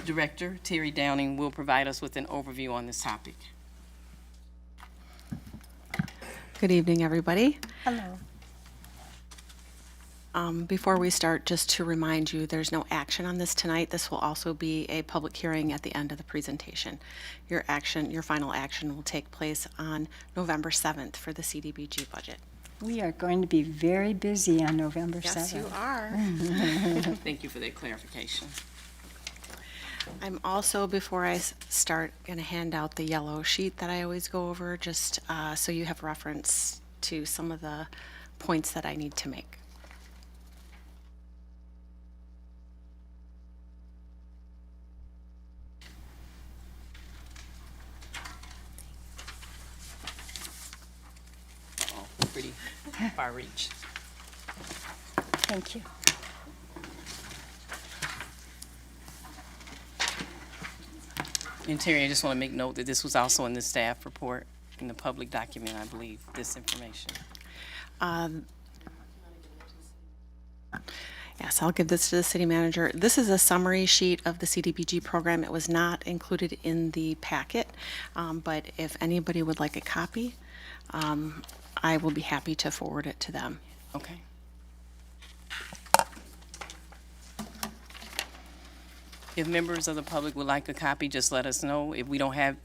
Director, Terry Downing, will provide us with an overview on this topic. Good evening, everybody. Hello. Before we start, just to remind you, there's no action on this tonight. This will also be a public hearing at the end of the presentation. Your final action will take place on November 7th for the Cdbg budget. We are going to be very busy on November 7th. Yes, you are. Thank you for that clarification. I'm also, before I start, going to hand out the yellow sheet that I always go over, just so you have reference to some of the points that I need to make. Pretty far reach. Thank you. And Terry, I just want to make note that this was also in the staff report, in the public document, I believe, this information. Yes, I'll give this to the city manager. This is a summary sheet of the Cdbg program. It was not included in the packet, but if anybody would like a copy, I will be happy to forward it to them. Okay. If members of the public would like a copy, just let us know. If we don't have,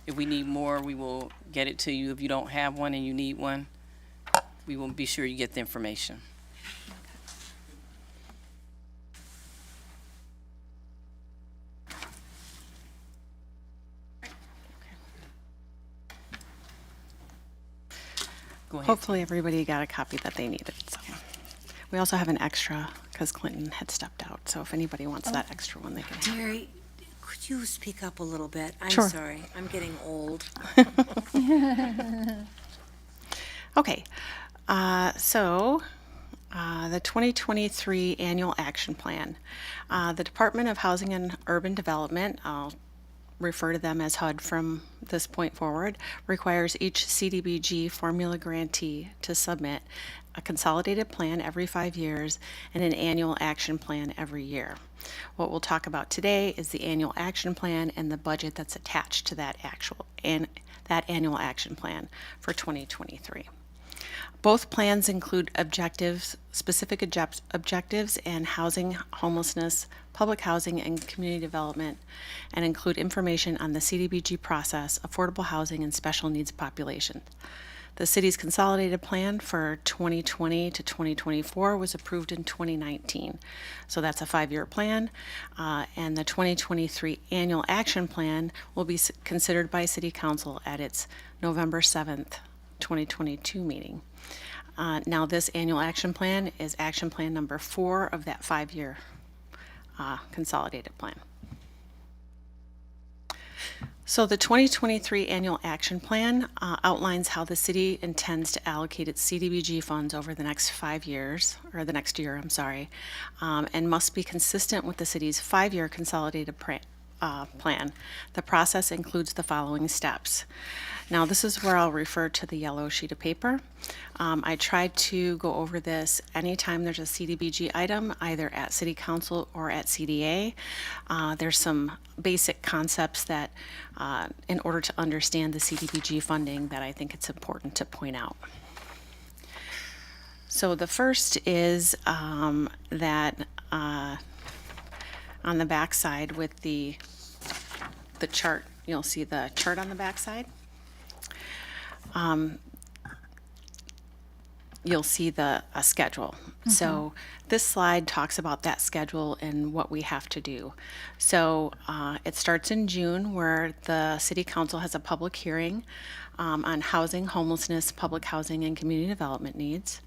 if we need more, we will get it to you. If you don't have one and you need one, we will be sure you get the information. Go ahead. Hopefully everybody got a copy that they needed. So. We also have an extra because Clinton had stepped out. So if anybody wants that extra one, they can have it. Terry, could you speak up a little bit? I'm Sure. sorry, I'm getting old. Okay, so the 2023 Annual Action Plan. The Department of Housing and Urban Development, I'll refer to them as HUD from this point forward, requires each CDBG formula grantee to submit a consolidated plan every 5 years and an annual action plan every year. What we'll talk about today is the annual action plan and the budget that's attached to that annual action plan for 2023. Both plans include specific objectives and housing, homelessness, public housing, and community development, and include information on the CDBG process, affordable housing, and special needs populations. The city's consolidated plan for 2020 to 2024 was approved in 2019. So that's a 5-year plan, and the 2023 annual action plan will be considered by City Council at its November 7th, 2022 meeting. Now this annual action plan is action plan number 4 of that 5-year consolidated plan. So the 2023 annual action plan outlines how the city intends to allocate its CDBG funds over the next 5 years, or the next year, I'm sorry, and must be consistent with the city's 5-year consolidated plan. The process includes the following steps. Now this is where I'll refer to the yellow sheet of paper. I tried to go over this anytime there's a CDBG item, either at City Council or at CDA. There's some basic concepts that, in order to understand the CDBG funding, that I think it's important to point out. So the first is that on the back side with the chart, you'll see the chart on the back side. You'll see a schedule. Mm-hmm. So this slide talks about that schedule and what we have to do. So it starts in June, where the City Council has a public hearing on housing, homelessness, public housing, and community development needs.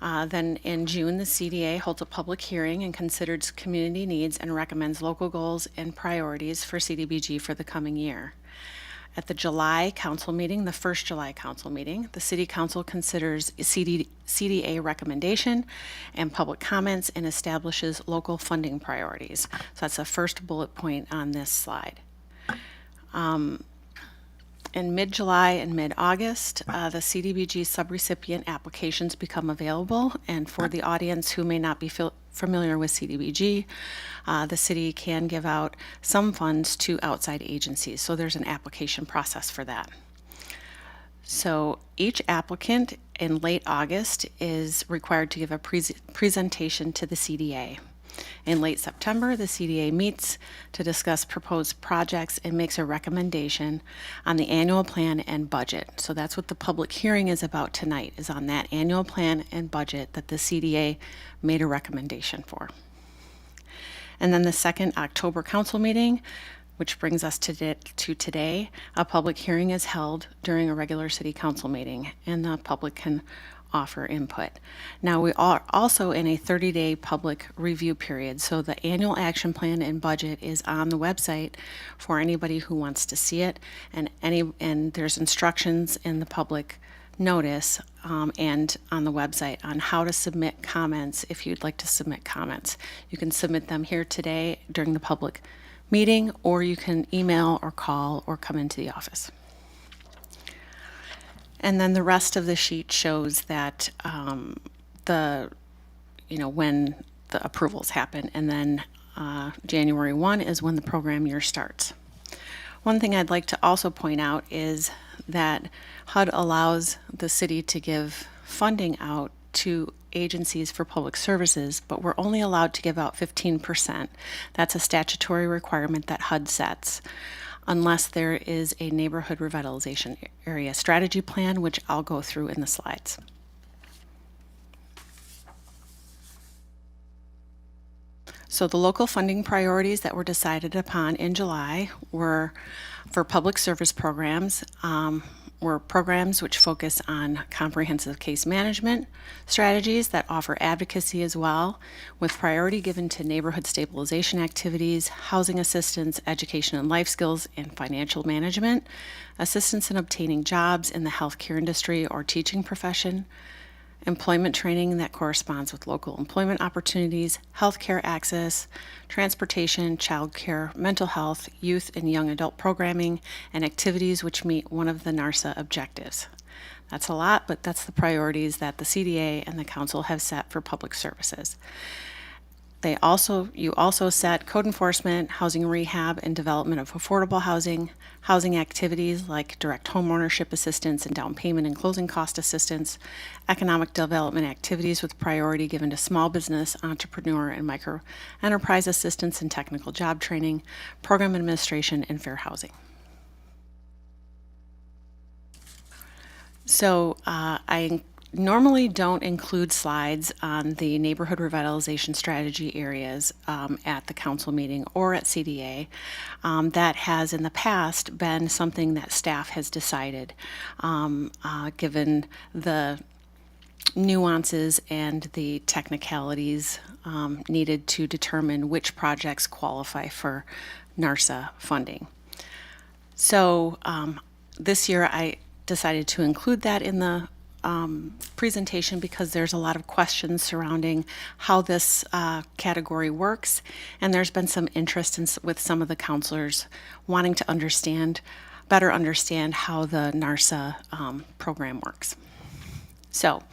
Then in June, the CDA holds a public hearing and considers community needs and recommends local goals and priorities for CDBG for the coming year. At the July council meeting, the first July council meeting, the City Council considers CDA recommendation and public comments and establishes local funding priorities. So that's the first bullet point on this slide. In mid-July and mid-August, the CDBG sub-recipient applications become available, and for the audience who may not be familiar with CDBG, the city can give out some funds to outside agencies, so there's an application process for that. So each applicant in late August is required to give a presentation to the CDA. In late September, the CDA meets to discuss proposed projects and makes a recommendation on the annual plan and budget. So that's what the public hearing is about tonight, is on that annual plan and budget that the CDA made a recommendation for. And then the second October council meeting, which brings us to today, a public hearing is held during a regular city council meeting, and the public can offer input. Now we are also in a 30-day public review period, so the annual action plan and budget is on the website for anybody who wants to see it, and there's instructions in the public notice and on the website on how to submit comments if you'd like to submit comments. You can submit them here today during the public meeting, or you can email or call or come into the office. And then the rest of the sheet shows that when the approvals happen, and then January 1 is when the program year starts. One thing I'd like to also point out is that HUD allows the city to give funding out to agencies for public services, but we're only allowed to give out 15%. That's a statutory requirement that HUD sets, unless there is a neighborhood revitalization area strategy plan, which I'll go through in the slides. So the local funding priorities that were decided upon in July were for public service programs, were programs which focus on comprehensive case management strategies that offer advocacy as well, with priority given to neighborhood stabilization activities, housing assistance, education and life skills, and financial management, assistance in obtaining jobs in the healthcare industry or teaching profession, employment training that corresponds with local employment opportunities, healthcare access, transportation, childcare, mental health, youth and young adult programming, and activities which meet one of the NARSA objectives. That's a lot, but that's the priorities that the CDA and the council have set for public services. You also set code enforcement, housing rehab, and development of affordable housing, housing activities like direct home ownership assistance and down payment and closing cost assistance, economic development activities with priority given to small business, entrepreneur, and micro enterprise assistance and technical job training, program administration, and fair housing. So I normally don't include slides on the neighborhood revitalization strategy areas at the council meeting or at CDA. That has in the past been something that staff has decided given the nuances and the technicalities needed to determine which projects qualify for NARSA funding. So this year I decided to include that in the presentation because there's a lot of questions surrounding how this category works, and there's been some interest with some of the counselors wanting to better understand how the NARSA program works. So,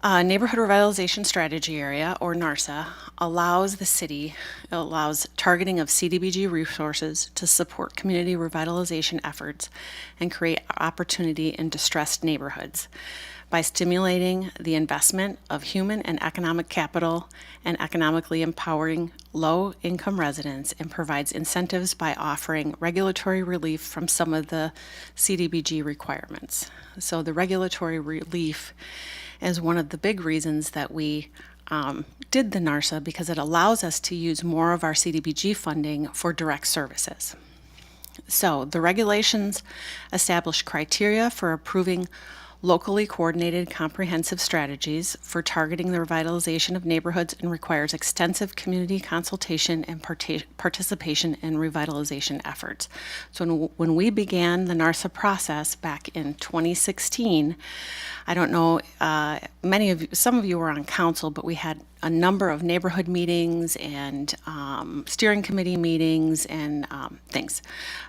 Neighborhood Revitalization Strategy Area, or NARSA, allows targeting of CDBG resources to support community revitalization efforts and create opportunity in distressed neighborhoods by stimulating the investment of human and economic capital and economically empowering low-income residents, and provides incentives by offering regulatory relief from some of the CDBG requirements. So the regulatory relief is one of the big reasons that we did the NARSA, because it allows us to use more of our CDBG funding for direct services. So the regulations establish criteria for approving locally coordinated comprehensive strategies for targeting the revitalization of neighborhoods and requires extensive community consultation and participation in revitalization efforts. So when we began the NARSA process back in 2016, I don't know, some of you were on council, but we had a number of neighborhood meetings and steering committee meetings and things.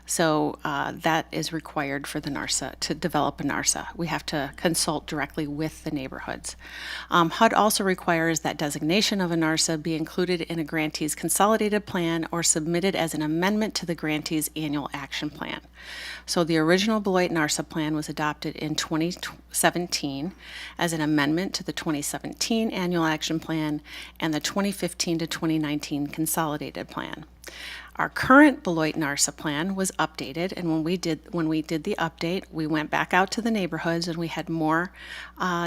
So that is required for the NARSA, to develop a NARSA. We have to consult directly with the neighborhoods. HUD also requires that designation of a NARSA be included in a grantee's consolidated plan or submitted as an amendment to the grantee's annual action plan. So the original Beloit NARSA plan was adopted in 2017 as an amendment to the 2017 annual action plan and the 2015 to 2019 consolidated plan. Our current Beloit NARSA plan was updated, and when we did the update, we went back out to the neighborhoods and we had more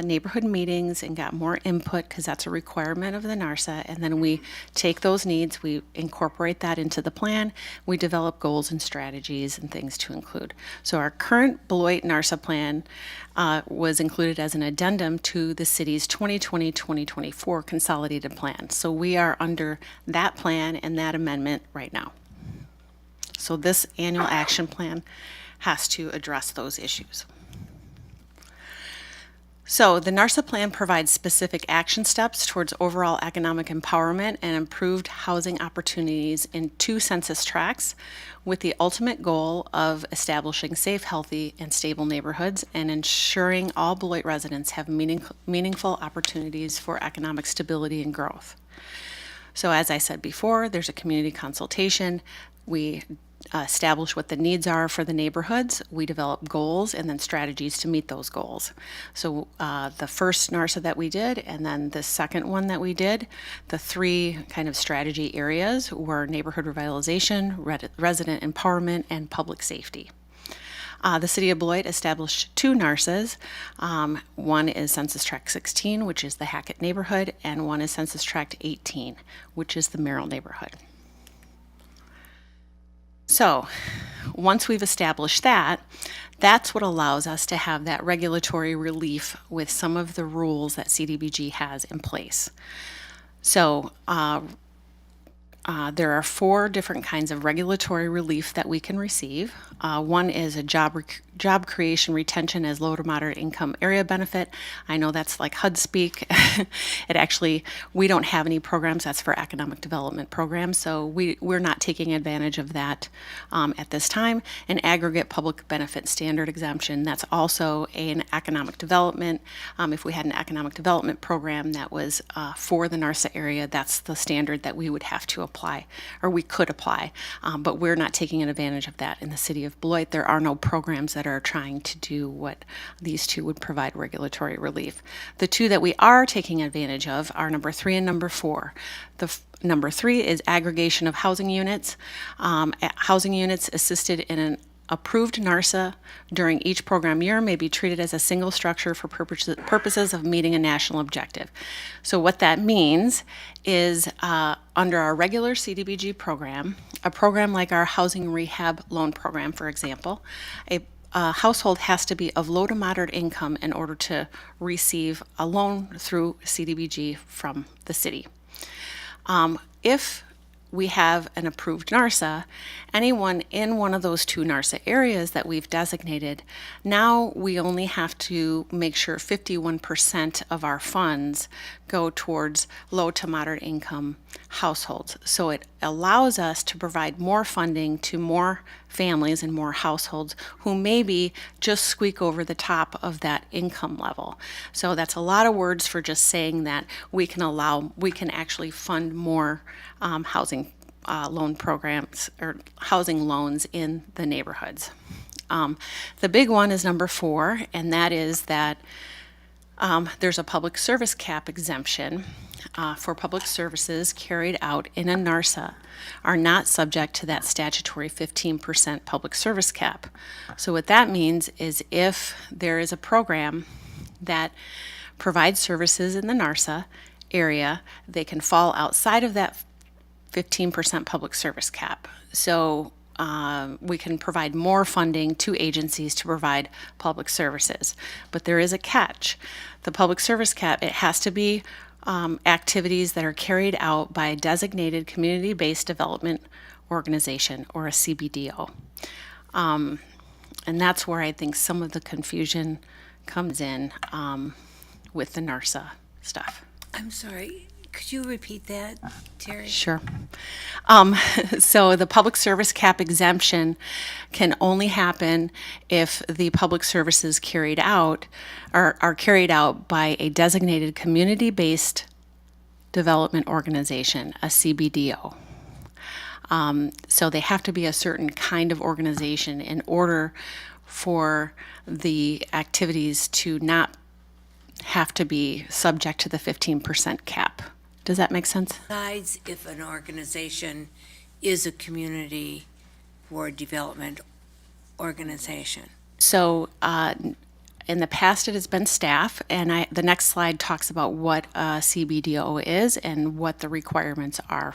neighborhood meetings and got more input, because that's a requirement of the NARSA, and then we take those needs, we incorporate that into the plan, we develop goals and strategies and things to include. So our current Beloit NARSA plan was included as an addendum to the city's 2020-2024 consolidated plan. So we are under that plan and that amendment right now. So this annual action plan has to address those issues. So the NARSA plan provides specific action steps towards overall economic empowerment and improved housing opportunities in 2 census tracts, with the ultimate goal of establishing safe, healthy, and stable neighborhoods and ensuring all Beloit residents have meaningful opportunities for economic stability and growth. So as I said before, there's a community consultation. We establish what the needs are for the neighborhoods. We develop goals and then strategies to meet those goals. So the first NARSA that we did, and then the second one that we did, the 3 kind of strategy areas were neighborhood revitalization, resident empowerment, and public safety. The City of Beloit established 2 NARSAs. One is Census Tract 16, which is the Hackett neighborhood, and one is Census Tract 18, which is the Merrill neighborhood. So once we've established that, that's what allows us to have that regulatory relief with some of the rules that CDBG has in place. So there are 4 different kinds of regulatory relief that we can receive. One is a job creation retention as low to moderate income area benefit. I know that's like HUD speak. We don't have any programs. That's for economic development programs, so we're not taking advantage of that at this time. An aggregate public benefit standard exemption, that's also an economic development. If we had an economic development program that was for the NARSA area, that's the standard that we would have to apply, or we could apply, but we're not taking advantage of that in the city of Beloit. There are no programs that are trying to do what these 2 would provide regulatory relief. The 2 that we are taking advantage of are number 3 and number 4. Number 3 is aggregation of housing units. Housing units assisted in an approved NARSA during each program year may be treated as a single structure for purposes of meeting a national objective. So what that means is under our regular CDBG program, a program like our housing rehab loan program, for example, a household has to be of low to moderate income in order to receive a loan through CDBG from the city. If we have an approved NARSA, anyone in one of those 2 NARSA areas that we've designated, now we only have to make sure 51% of our funds go towards low to moderate income households. So it allows us to provide more funding to more families and more households who maybe just squeak over the top of that income level. So that's a lot of words for just saying that we can actually fund more housing loan programs or housing loans in the neighborhoods. The big one is number 4, and that is that there's a public service cap exemption for public services carried out in a NARSA are not subject to that statutory 15% public service cap. So what that means is if there is a program that provides services in the NARSA area, they can fall outside of that 15% public service cap. So we can provide more funding to agencies to provide public services. But there is a catch. The public service cap, it has to be activities that are carried out by a designated community-based development organization, or a CBDO. And that's where I think some of the confusion comes in with the NARSA stuff. I'm sorry, could you repeat that, Terry? Sure. So the public service cap exemption can only happen if the public services carried out are carried out by a designated community-based development organization, a CBDO. So they have to be a certain kind of organization in order for the activities to not have to be subject to the 15% cap. Does that make sense? Besides, if an organization is a community for development organization. So in the past, it has been staff, and the next slide talks about what a CBDO is and what the requirements are.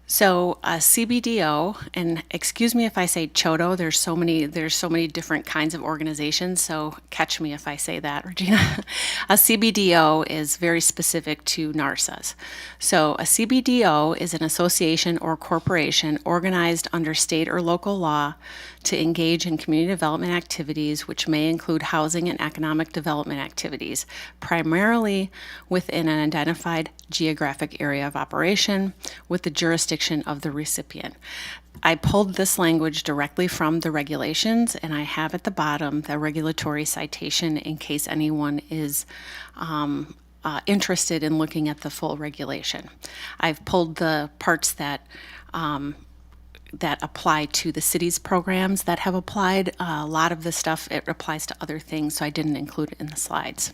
So a CBDO, and excuse me if I say CHODO, there's so many different kinds of organizations, so catch me if I say that, Regina. A CBDO is very specific to NARSAs. So a CBDO is an association or corporation organized under state or local law to engage in community development activities, which may include housing and economic development activities, primarily within an identified geographic area of operation with the jurisdiction of the recipient. I pulled this language directly from the regulations, and I have at the bottom the regulatory citation in case anyone is interested in looking at the full regulation. I've pulled the parts that apply to the city's programs that have applied. A lot of the stuff, it applies to other things, so I didn't include it in the slides.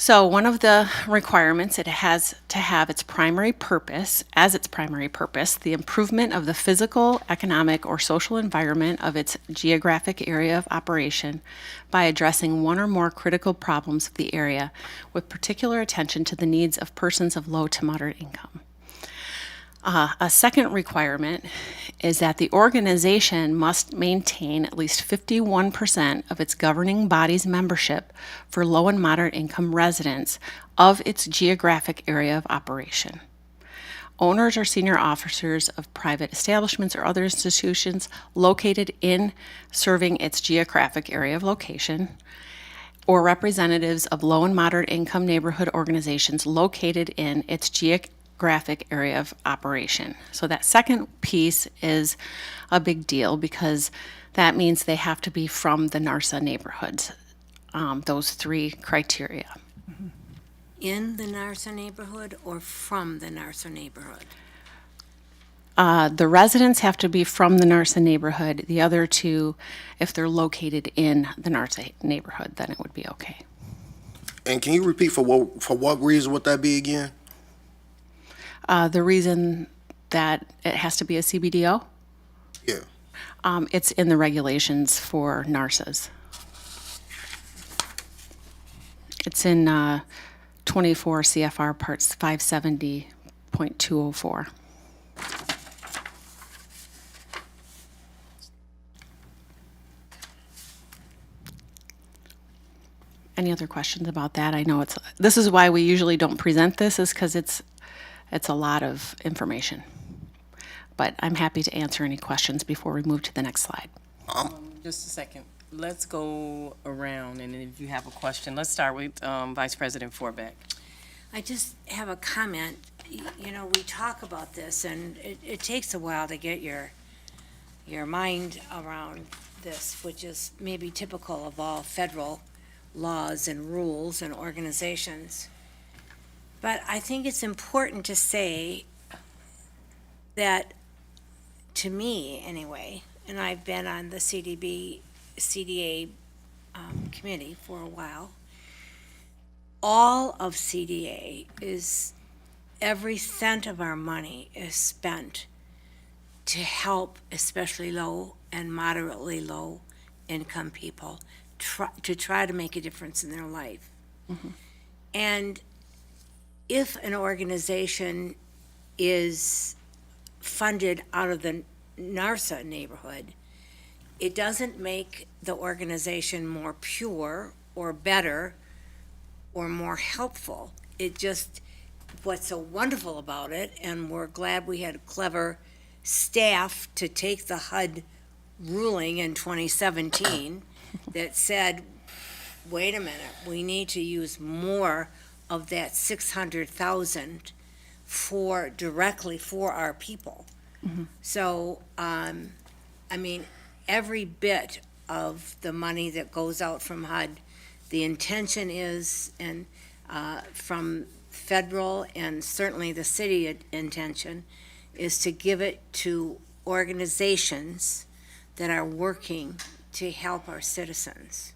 So one of the requirements, it has to have its primary purpose, the improvement of the physical, economic, or social environment of its geographic area of operation by addressing one or more critical problems of the area with particular attention to the needs of persons of low to moderate income. A second requirement is that the organization must maintain at least 51% of its governing body's membership for low and moderate income residents of its geographic area of operation. owners or senior officers of private establishments or other institutions located in serving its geographic area of location, or representatives of low and moderate income neighborhood organizations located in its geographic area of operation. So that second piece is a big deal because that means they have to be from the NARSA neighborhoods, those three criteria. In the NARSA neighborhood or from the NARSA neighborhood? The residents have to be from the NARSA neighborhood. The other two, if they're located in the NARSA neighborhood, then it would be okay. And can you repeat for what reason would that be again? The reason that it has to be a CBDO? Yeah. It's in the regulations for NARSAs. It's in 24 CFR Parts 570.204. Any other questions about that? I know this is why we usually don't present this, is because it's a lot of information. But I'm happy to answer any questions before we move to the next slide. Just a second. Let's go around, and if you have a question, let's start with Vice President Forbeck. I just have a comment. You know, we talk about this, and it takes a while to get your mind around this, which is maybe typical of all federal laws and rules and organizations. But I think it's important to say that, to me anyway, and I've been on the CDA committee for a while, all of CDA is, every cent of our money is spent to help especially low and moderately low income people to try to make a difference in their life. Mm-hmm. And if an organization is funded out of the NARSA neighborhood, it doesn't make the organization more pure or better or more helpful. It just, what's so wonderful about it, and we're glad we had clever staff to take the HUD ruling in 2017 that said, wait a minute, we need to use more of that 600,000 directly for our people. Mm-hmm. So, I mean, every bit of the money that goes out from HUD, the intention is, and from federal and certainly the city intention, is to give it to organizations that are working to help our citizens.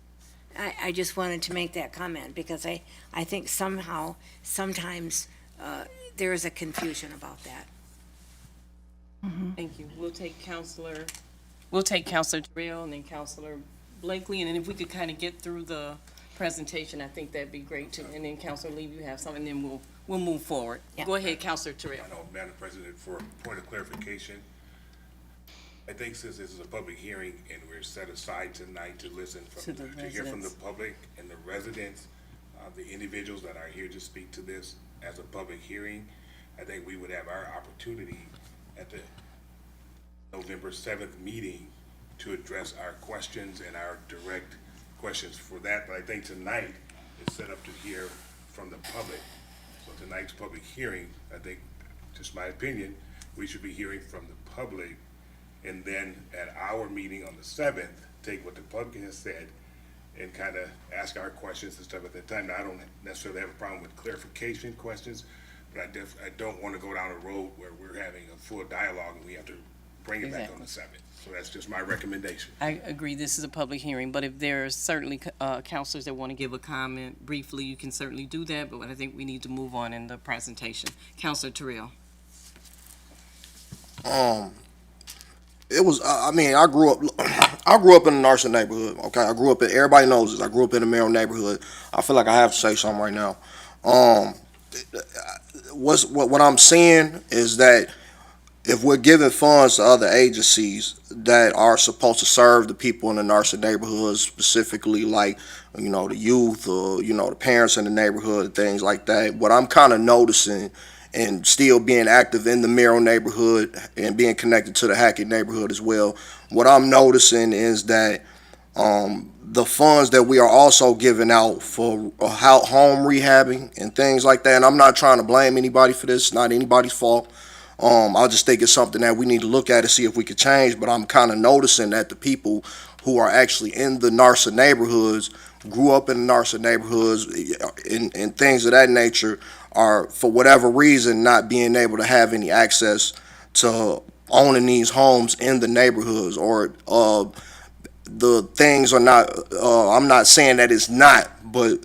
I just wanted to make that comment because I think sometimes there is a confusion about that. Thank you. We'll take Counselor Terrell and then Counselor Blakely, and then if we could kind of get through the presentation, I think that'd be great too. And then Counselor Lee, you have something, then we'll move forward. Yeah. Go ahead, Counselor Terrell. I know, Madam President, for a point of clarification, I think since this is a public hearing and we're set aside tonight to listen To the to hear from the residents. public and the residents, the individuals that are here to speak to this as a public hearing, I think we would have our opportunity at the November 7th meeting to address our questions and our direct questions for that. But I think tonight is set up to hear from the public. So tonight's public hearing, I think, just my opinion, we should be hearing from the public, and then at our meeting on the 7th, take what the public has said and kind of ask our questions and stuff at that time. Now, I don't necessarily have a problem with clarification questions, but I don't want to go down a road where we're having a full dialogue and we have to bring it back on the 7th. So that's just my recommendation. I agree, this is a public hearing, but if there are certainly counselors that want to give a comment briefly, you can certainly do that, but I think we need to move on in the presentation. Counselor Terrell. It was, I mean, I grew up in the NARSA neighborhood, okay? Everybody knows this. I grew up in the Merrill neighborhood. I feel like I have to say something right now. What I'm seeing is that if we're giving funds to other agencies that are supposed to serve the people in the NARSA neighborhoods, specifically like, you know, the youth or, you know, the parents in the neighborhood, things like that, what I'm kind of noticing and still being active in the Merrill neighborhood and being connected to the Hackett neighborhood as well. What I'm noticing is that the funds that we are also giving out for home rehabbing and things like that, and I'm not trying to blame anybody for this, not anybody's fault. I just think it's something that we need to look at and see if we could change, but I'm kind of noticing that the people who are actually in the NARSA neighborhoods, grew up in the NARSA neighborhoods and things of that nature, are, for whatever reason, not being able to have any access to owning these homes in the neighborhoods, or the things are not, I'm not saying that it's not, but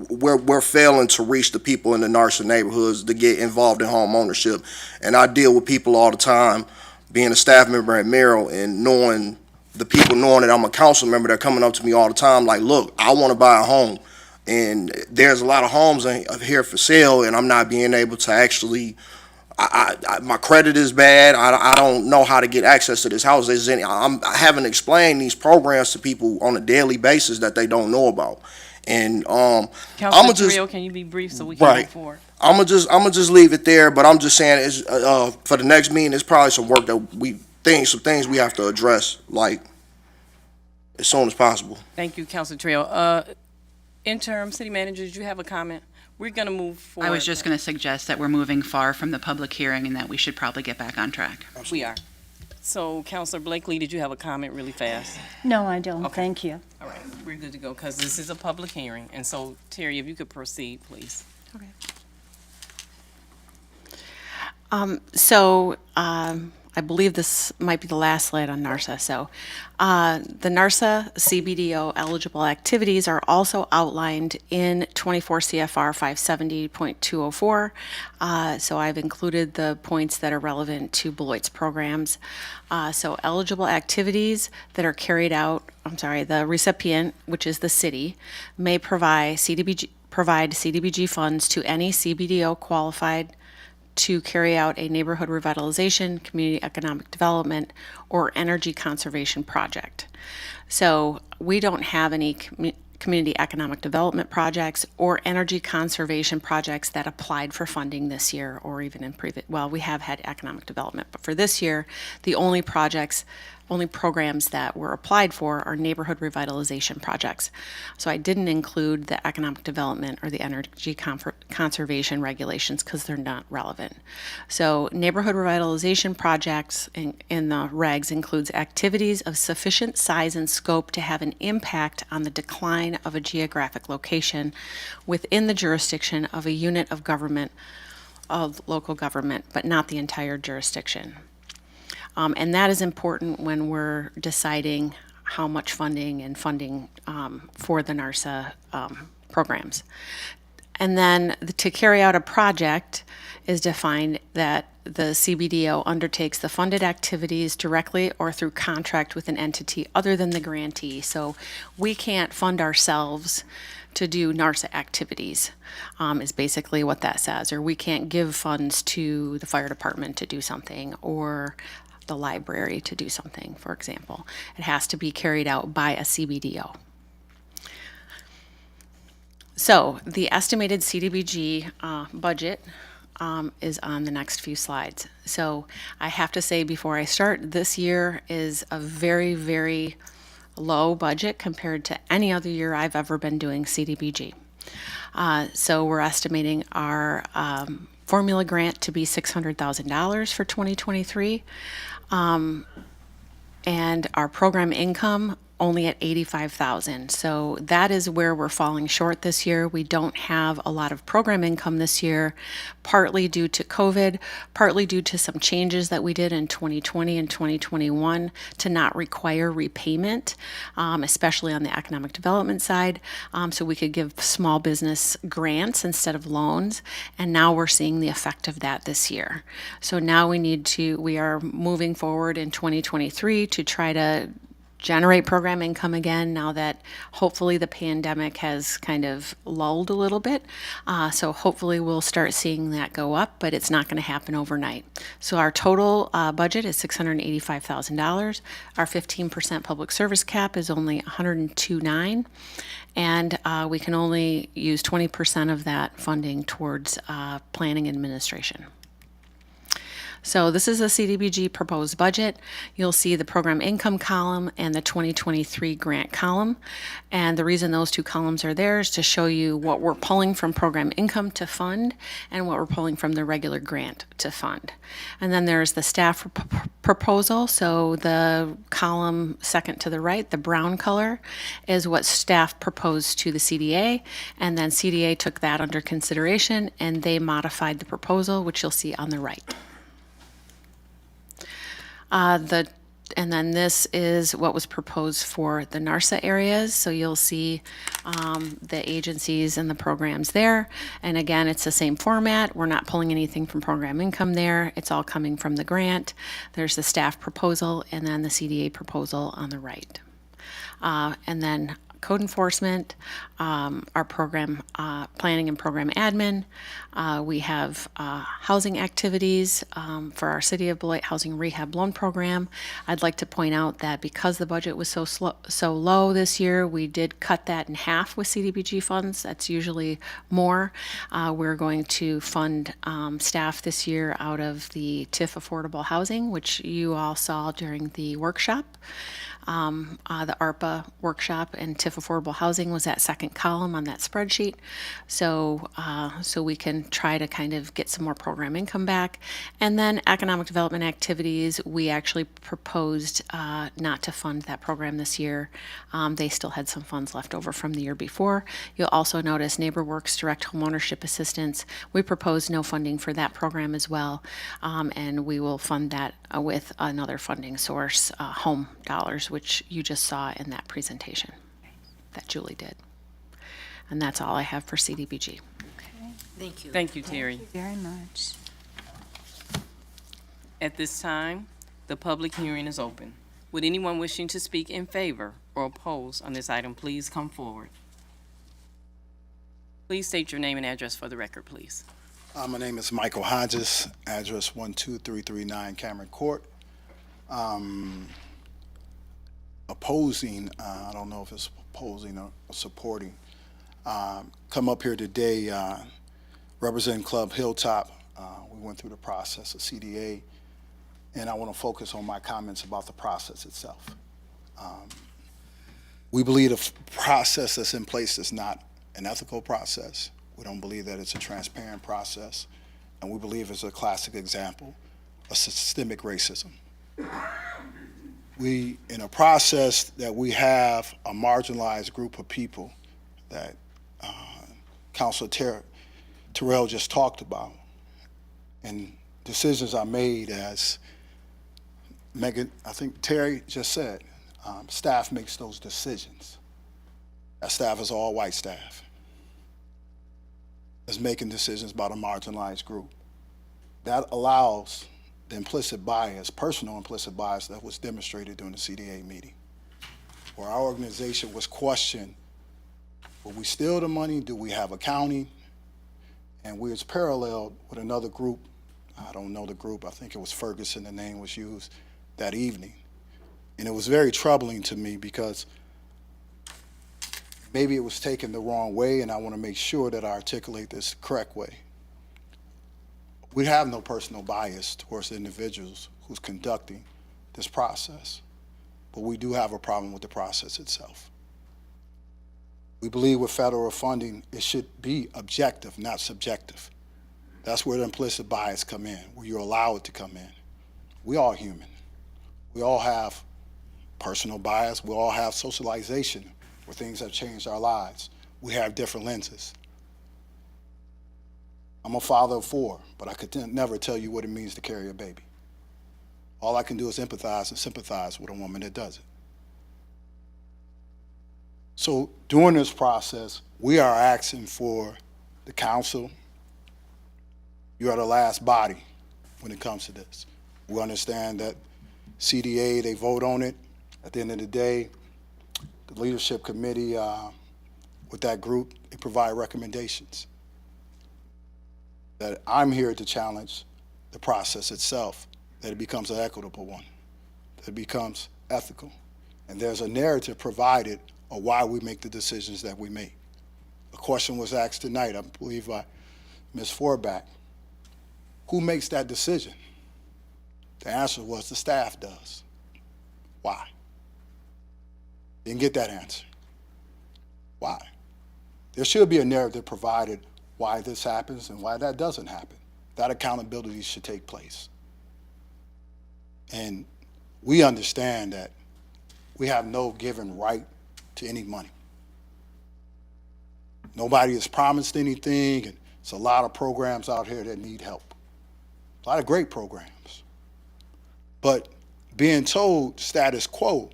we're failing to reach the people in the NARSA neighborhoods to get involved in home ownership. And I deal with people all the time, being a staff member at Merrill, and knowing that I'm a council member, they're coming up to me all the time like, look, I want to buy a home. And there's a lot of homes here for sale, and I'm not being able to actually, my credit is bad. I don't know how to get access to this house. I haven't explained these programs to people on a daily basis that they don't know about. And Councilor Terrell, can you be brief so we can move forward? I'm gonna just leave it there. But I'm just saying, for the next meeting, there's probably some work that some things we have to address, like, as soon as possible. Thank you, Councilor Terrell. Interim City Manager, did you have a comment? We're going to move forward. I was just going to suggest that we're moving far from the public hearing and that we should probably get back on track. We are. So, Councilor Blakely, did you have a comment really fast? No, I don't. Okay. Thank you. All right, we're good to go, because this is a public hearing. And so, Terry, if you could proceed, please. Okay. I believe this might be the last slide on NARSA. So the NARSA Cbdo eligible activities are also outlined in 24 CFR 570.204. So I've included the points that are relevant to Beloit's programs. So eligible activities that are carried out, the recipient, which is the city, may provide CDBG funds to any Cbdo qualified to carry out a neighborhood revitalization, community economic development, or energy conservation project. So we don't have any community economic development projects or energy conservation projects that applied for funding this year, or even in previous, well, we have had economic development, but for this year, the only programs that were applied for are neighborhood revitalization projects. So I didn't include the economic development or the energy conservation regulations because they're not relevant. So neighborhood revitalization projects in the regs includes activities of sufficient size and scope to have an impact on the decline of a geographic location within the jurisdiction of a unit of government, of local government, but not the entire jurisdiction. And that is important when we're deciding how much funding for the NARSA programs. And then to carry out a project is defined that the Cbdo undertakes the funded activities directly or through contract with an entity other than the grantee. So we can't fund ourselves to do NARSA activities, is basically what that says. Or we can't give funds to the fire department to do something, or the library to do something, for example. It has to be carried out by a Cbdo. So the estimated Cdbg budget is on the next few slides. So I have to say before I start, this year is a very, very low budget compared to any other year I've ever been doing Cdbg. So we're estimating our formula grant to be $600,000 for 2023. And our program income only at $85,000. So that is where we're falling short this year. We don't have a lot of program income this year, partly due to COVID, partly due to some changes that we did in 2020 and 2021 to not require repayment, especially on the economic development side. So we could give small business grants instead of loans. And now we're seeing the effect of that this year. So now we are moving forward in 2023 to try to generate program income again now that hopefully the pandemic has kind of lulled a little bit. So hopefully we'll start seeing that go up, but it's not going to happen overnight. So our total budget is $685,000. Our 15% public service cap is only $102,900, and we can only use 20% of that funding towards planning and administration. So this is a CDBG proposed budget. You'll see the program income column and the 2023 grant column. And the reason those two columns are there is to show you what we're pulling from program income to fund and what we're pulling from the regular grant to fund. And then there's the staff proposal. So the column second to the right, the brown color, is what staff proposed to the CDA. And then CDA took that under consideration and they modified the proposal, which you'll see on the right. And then this is what was proposed for the NARSA areas. So you'll see the agencies and the programs there. And again, it's the same format. We're not pulling anything from program income there. It's all coming from the grant. There's the staff proposal and then the CDA proposal on the right. And then code enforcement, our program planning and program admin. We have housing activities for our City of Beloit Housing Rehab Loan Program. I'd like to point out that because the budget was so low this year, we did cut that in half with CDBG funds. That's usually more. We're going to fund staff this year out of the TIF Affordable Housing, which you all saw during the workshop. The ARPA workshop and TIF Affordable Housing was that second column on that spreadsheet. So we can try to kind of get some more program income back. And then economic development activities, we actually proposed not to fund that program this year. They still had some funds left over from the year before. You'll also notice NeighborWorks Direct Homeownership Assistance. We proposed no funding for that program as well. And we will fund that with another funding source, home dollars, which you just saw in that presentation that Julie did. And that's all I have for CDBG. Thank you. Thank you, Terry. Thank you very much. At this time, the public hearing is open. Would anyone wishing to speak in favor or oppose on this item please come forward? Please state your name and address for the record, please. My name is Michael Hodges, address 12339 Cameron Court. Opposing, I don't know if it's opposing or supporting, come up here today representing Club Hilltop. We went through the process of CDA, and I want to focus on my comments about the process itself. We believe the process that's in place is not an ethical process. We don't believe that it's a transparent process, and we believe it's a classic example of systemic racism. We, in a process that we have a marginalized group of people that Councilor Terrell just talked about, and decisions are made as Megan, I think Terry just said, staff makes those decisions. That staff is all white staff. Is making decisions about a marginalized group. That allows the implicit bias, personal implicit bias that was demonstrated during the CDA meeting, where our organization was questioned, will we steal the money? Do we have accounting? And we was paralleled with another group. I don't know the group. I think it was Ferguson, the name was used that evening. And it was very troubling to me because maybe it was taken the wrong way, and I want to make sure that I articulate this the correct way. We have no personal bias towards the individuals who's conducting this process, but we do have a problem with the process itself. We believe with federal funding, it should be objective, not subjective. That's where the implicit bias come in, where you allow it to come in. We all human. We all have personal bias. We all have socialization, where things have changed our lives. We have different lenses. I'm a father of 4, but I could never tell you what it means to carry a baby. All I can do is empathize and sympathize with a woman that does it. So during this process, we are asking for the council. You are the last body when it comes to this. We understand that CDA, they vote on it, At the end of the day, the leadership committee, with that group, they provide recommendations. That I'm here to challenge the process itself, that it becomes an equitable one, that it becomes ethical. And there's a narrative provided of why we make the decisions that we make. A question was asked tonight, I believe by Ms. Forback, who makes that decision? The answer was the staff does. Why? Didn't get that answer. Why? There should be a narrative provided why this happens and why that doesn't happen. That accountability should take place. And we understand that we have no given right to any money. Nobody has promised anything, and there's a lot of programs out here that need help. A lot of great programs. But being told status quo,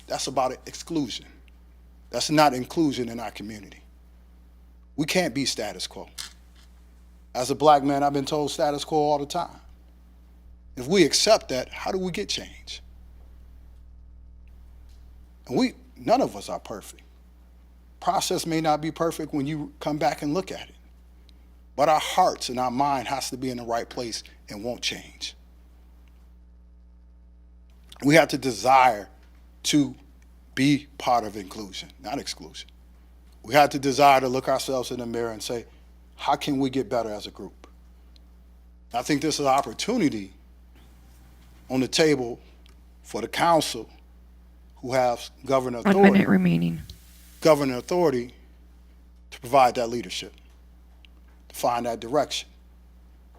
that's about exclusion. That's not inclusion in our community. We can't be status quo. As a black man, I've been told status quo all the time. If we accept that, how do we get change? And none of us are perfect. Process may not be perfect when you come back and look at it, but our hearts and our mind has to be in the right place and won't change. We have to desire to be part of inclusion, not exclusion. We have to desire to look ourselves in the mirror and say, how can we get better as a group? I think this is an opportunity on the table for the council, who has governor authority. 1 minute remaining. Governor authority to provide that leadership, to find that direction.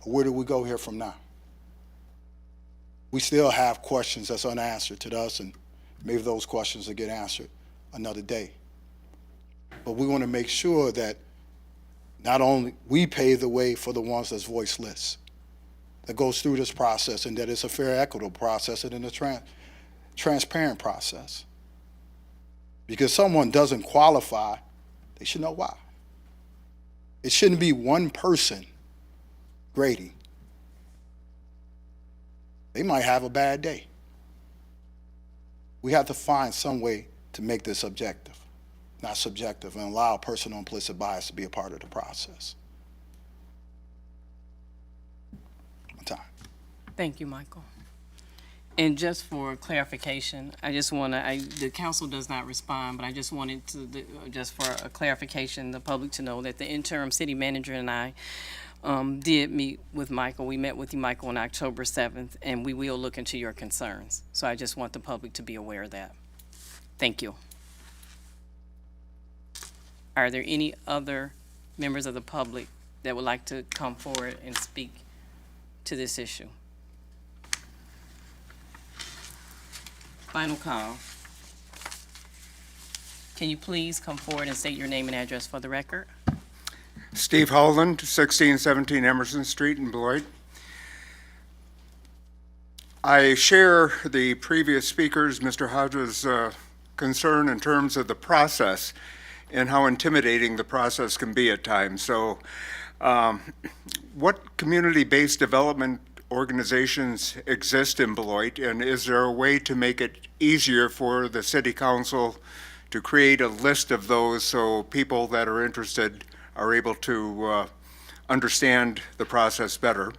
Where do we go here from now? We still have questions that's unanswered to us, and maybe those questions will get answered another day. But we want to make sure that not only we pave the way for the ones that's voiceless, that goes through this process, and that it's a fair, equitable process and a transparent process. Because someone doesn't qualify, they should know why. It shouldn't be one person grading. They might have a bad day. We have to find some way to make this objective, not subjective, and allow personal implicit bias to be a part of the process. Thank you, Michael. And just for clarification, I just want to, the council does not respond, but I just wanted to, just for a clarification, the public to know that the interim city manager and I did meet with Michael. We met with you, Michael, on October 7th, and we will look into your concerns. So I just want the public to be aware of that. Thank you. Are there any other members of the public that would like to come forward and speak to this issue? Final call. Can you please come forward and state your name and address for the record? Steve Howland, 1617 Emerson Street in Beloit. I share the previous speakers, Mr. Hodges' concern in terms of the process and how intimidating the process can be at times. So what community-based development organizations exist in Beloit, and is there a way to make it easier for the city council to create a list of those so people that are interested are able to understand the process better?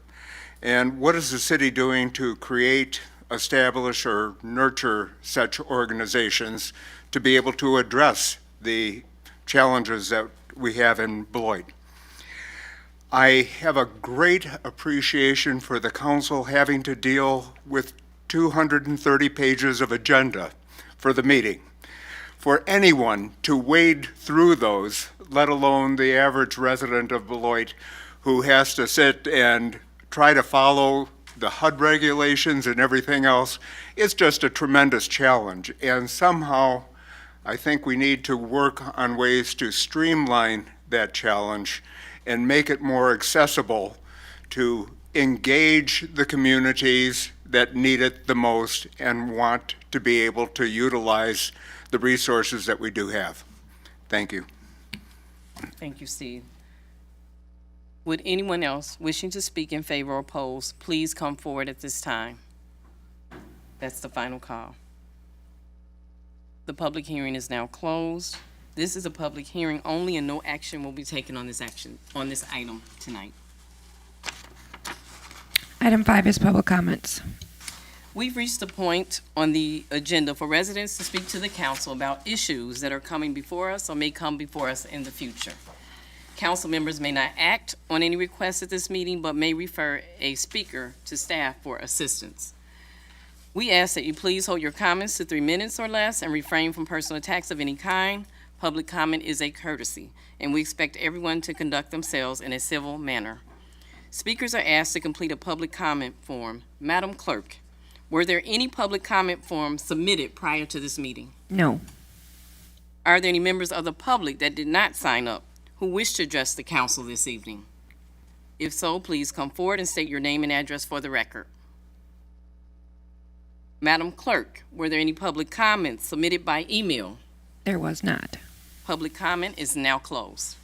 And what is the city doing to create, establish, or nurture such organizations to be able to address the challenges that we have in Beloit? I have a great appreciation for the council having to deal with 230 pages of agenda for the meeting. For anyone to wade through those, let alone the average resident of Beloit who has to sit and try to follow the HUD regulations and everything else, it's just a tremendous challenge. And somehow, I think we need to work on ways to streamline that challenge and make it more accessible to engage the communities that need it the most and want to be able to utilize the resources that we do have. Thank you. Thank you, Steve. Would anyone else wishing to speak in favor or oppose, please come forward at this time? That's the final call. The public hearing is now closed. This is a public hearing only, and no action will be taken on this item tonight. Item 5 is public comments. We've reached the point on the agenda for residents to speak to the council about issues that are coming before us or may come before us in the future. Council members may not act on any requests at this meeting, but may refer a speaker to staff for assistance. We ask that you please hold your comments to 3 minutes or less and refrain from personal attacks of any kind. Public comment is a courtesy, and we expect everyone to conduct themselves in a civil manner. Speakers are asked to complete a public comment form. Madam Clerk, were there any public comment forms submitted prior to this meeting? No. Are there any members of the public that did not sign up who wish to address the council this evening? If so, please come forward and state your name and address for the record. Madam Clerk, were there any public comments submitted by email? There was not. Public comment is now closed.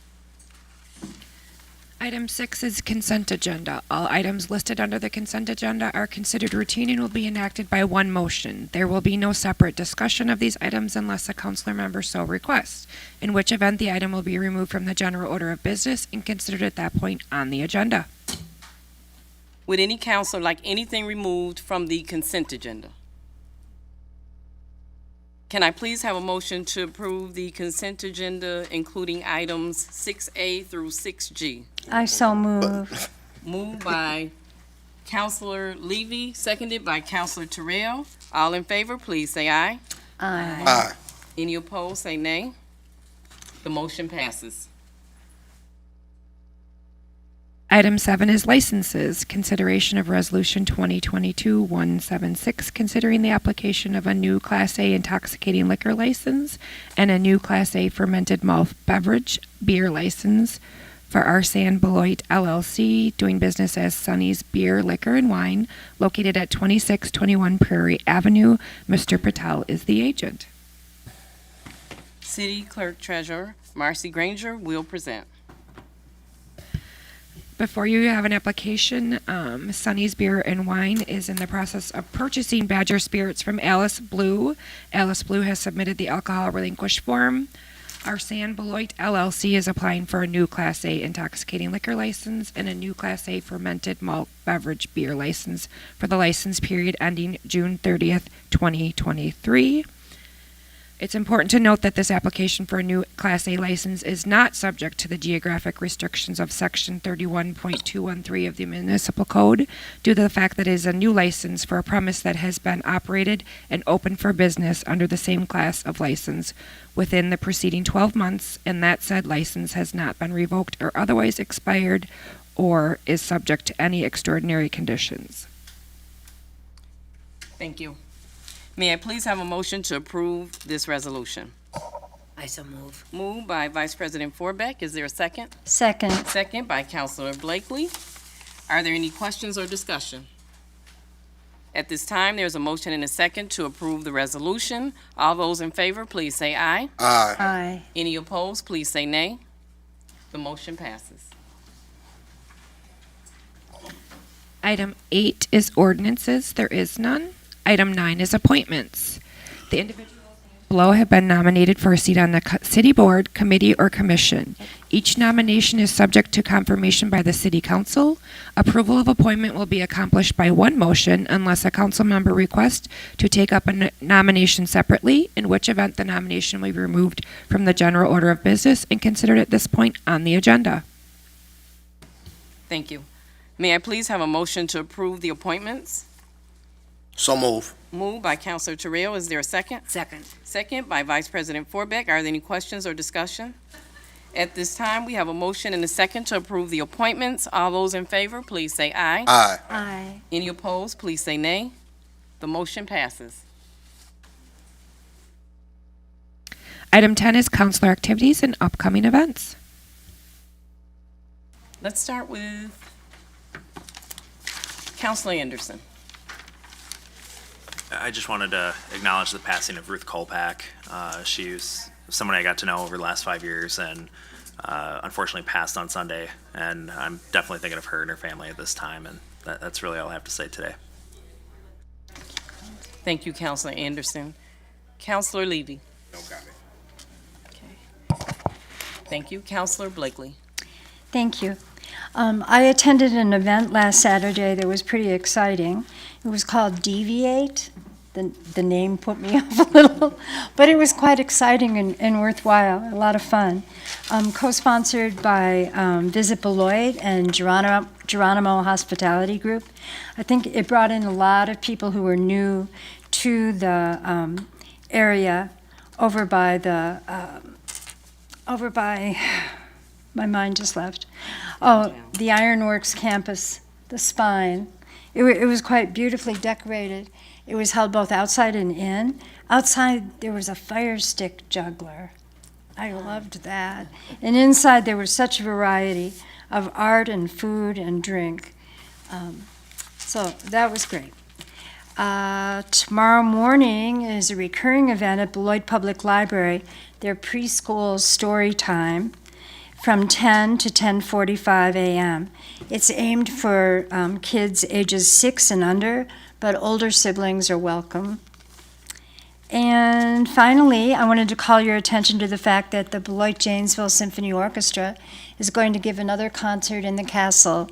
Item 6 is consent agenda. All items listed under the consent agenda are considered routine and will be enacted by one motion. There will be no separate discussion of these items unless a councilor member so requests, in which event the item will be removed from the general order of business and considered at that point on the agenda. Would any councilor like anything removed from the consent agenda? Can I please have a motion to approve the consent agenda, including items 6A through 6G? I so move. Moved by Councilor Levy, seconded by Councilor Terrell. All in favor, please say aye. Aye. Aye. Any opposed, say nay. The motion passes. Item 7 is licenses. Consideration of Resolution 2022-176, considering the application of a new Class A intoxicating liquor license and a new Class A fermented malt beverage beer license for Uss Beloit LLC, doing business as Sonny's Beer, Liquor, and Wine, located at 2621 Prairie Avenue. Mr. Patel is the agent. City Clerk Treasurer Marcy Granger will present. Before you have an application, Sonny's Beer and Wine is in the process of purchasing Badger Spirits from Alice Blue. Alice Blue has submitted the alcohol relinquish form. Uss Beloit LLC is applying for a new Class A intoxicating liquor license and a new Class A fermented malt beverage beer license for the license period ending June 30th, 2023. It's important to note that this application for a new Class A license is not subject to the geographic restrictions of Section 31.213 of the Municipal Code, due to the fact that it is a new license for a premise that has been operated and open for business under the same class of license within the preceding 12 months, and that said license has not been revoked or otherwise expired or is subject to any extraordinary conditions. Thank you. May I please have a motion to approve this resolution? I so move. Moved by Vice President Forbeck. Is there a second? Second. Second by Councilor Blakely. Are there any questions or discussion? At this time, there's a motion and a second to approve the resolution. All those in favor, please say aye. Aye. Aye. Any opposed, please say nay. The motion passes. Item 8 is ordinances. There is none. Item 9 is appointments. The individuals below have been nominated for a seat on the city board, committee, or commission. Each nomination is subject to confirmation by the city council. Approval of appointment will be accomplished by one motion unless a council member requests to take up a nomination separately, in which event the nomination will be removed from the general order of business and considered at this point on the agenda. Thank you. May I please have a motion to approve the appointments? So move. Moved by Councilor Terrell. Is there a second? Second. Second by Vice President Forbeck. Are there any questions or discussion? At this time, we have a motion and a second to approve the appointments. All those in favor, please say aye. Aye. Aye. Any opposed, please say nay. The motion passes. Item 10 is councilor activities and upcoming events. Let's start with Councilor Anderson. I just wanted to acknowledge the passing of Ruth Kolpak. She was someone I got to know over the last 5 years and unfortunately passed on Sunday. And I'm definitely thinking of her and her family at this time. And that's really all I have to say today. Thank you, Councilor Anderson. Councilor Levy. No comment. Thank you. Counselor Blakely. Thank you. I attended an event last Saturday that was pretty exciting. It was called Deviate. The name put me off a little, but it was quite exciting and worthwhile, a lot of fun. Co-sponsored by Visit Beloit and Geronimo Hospitality Group. I think it brought in a lot of people who were new to the area over by my mind just left. Oh, the Ironworks campus, the Spine. It was quite beautifully decorated. It was held both outside and in. Outside, there was a fire stick juggler. I loved that. And inside, there was such a variety of art and food and drink. So that was great. Tomorrow morning is a recurring event at Beloit Public Library, their preschool story time, from 10 to 10:45 a.m. It's aimed for kids ages 6 and under, but older siblings are welcome. And finally, I wanted to call your attention to the fact that the Beloit Janesville Symphony Orchestra is going to give another concert in the castle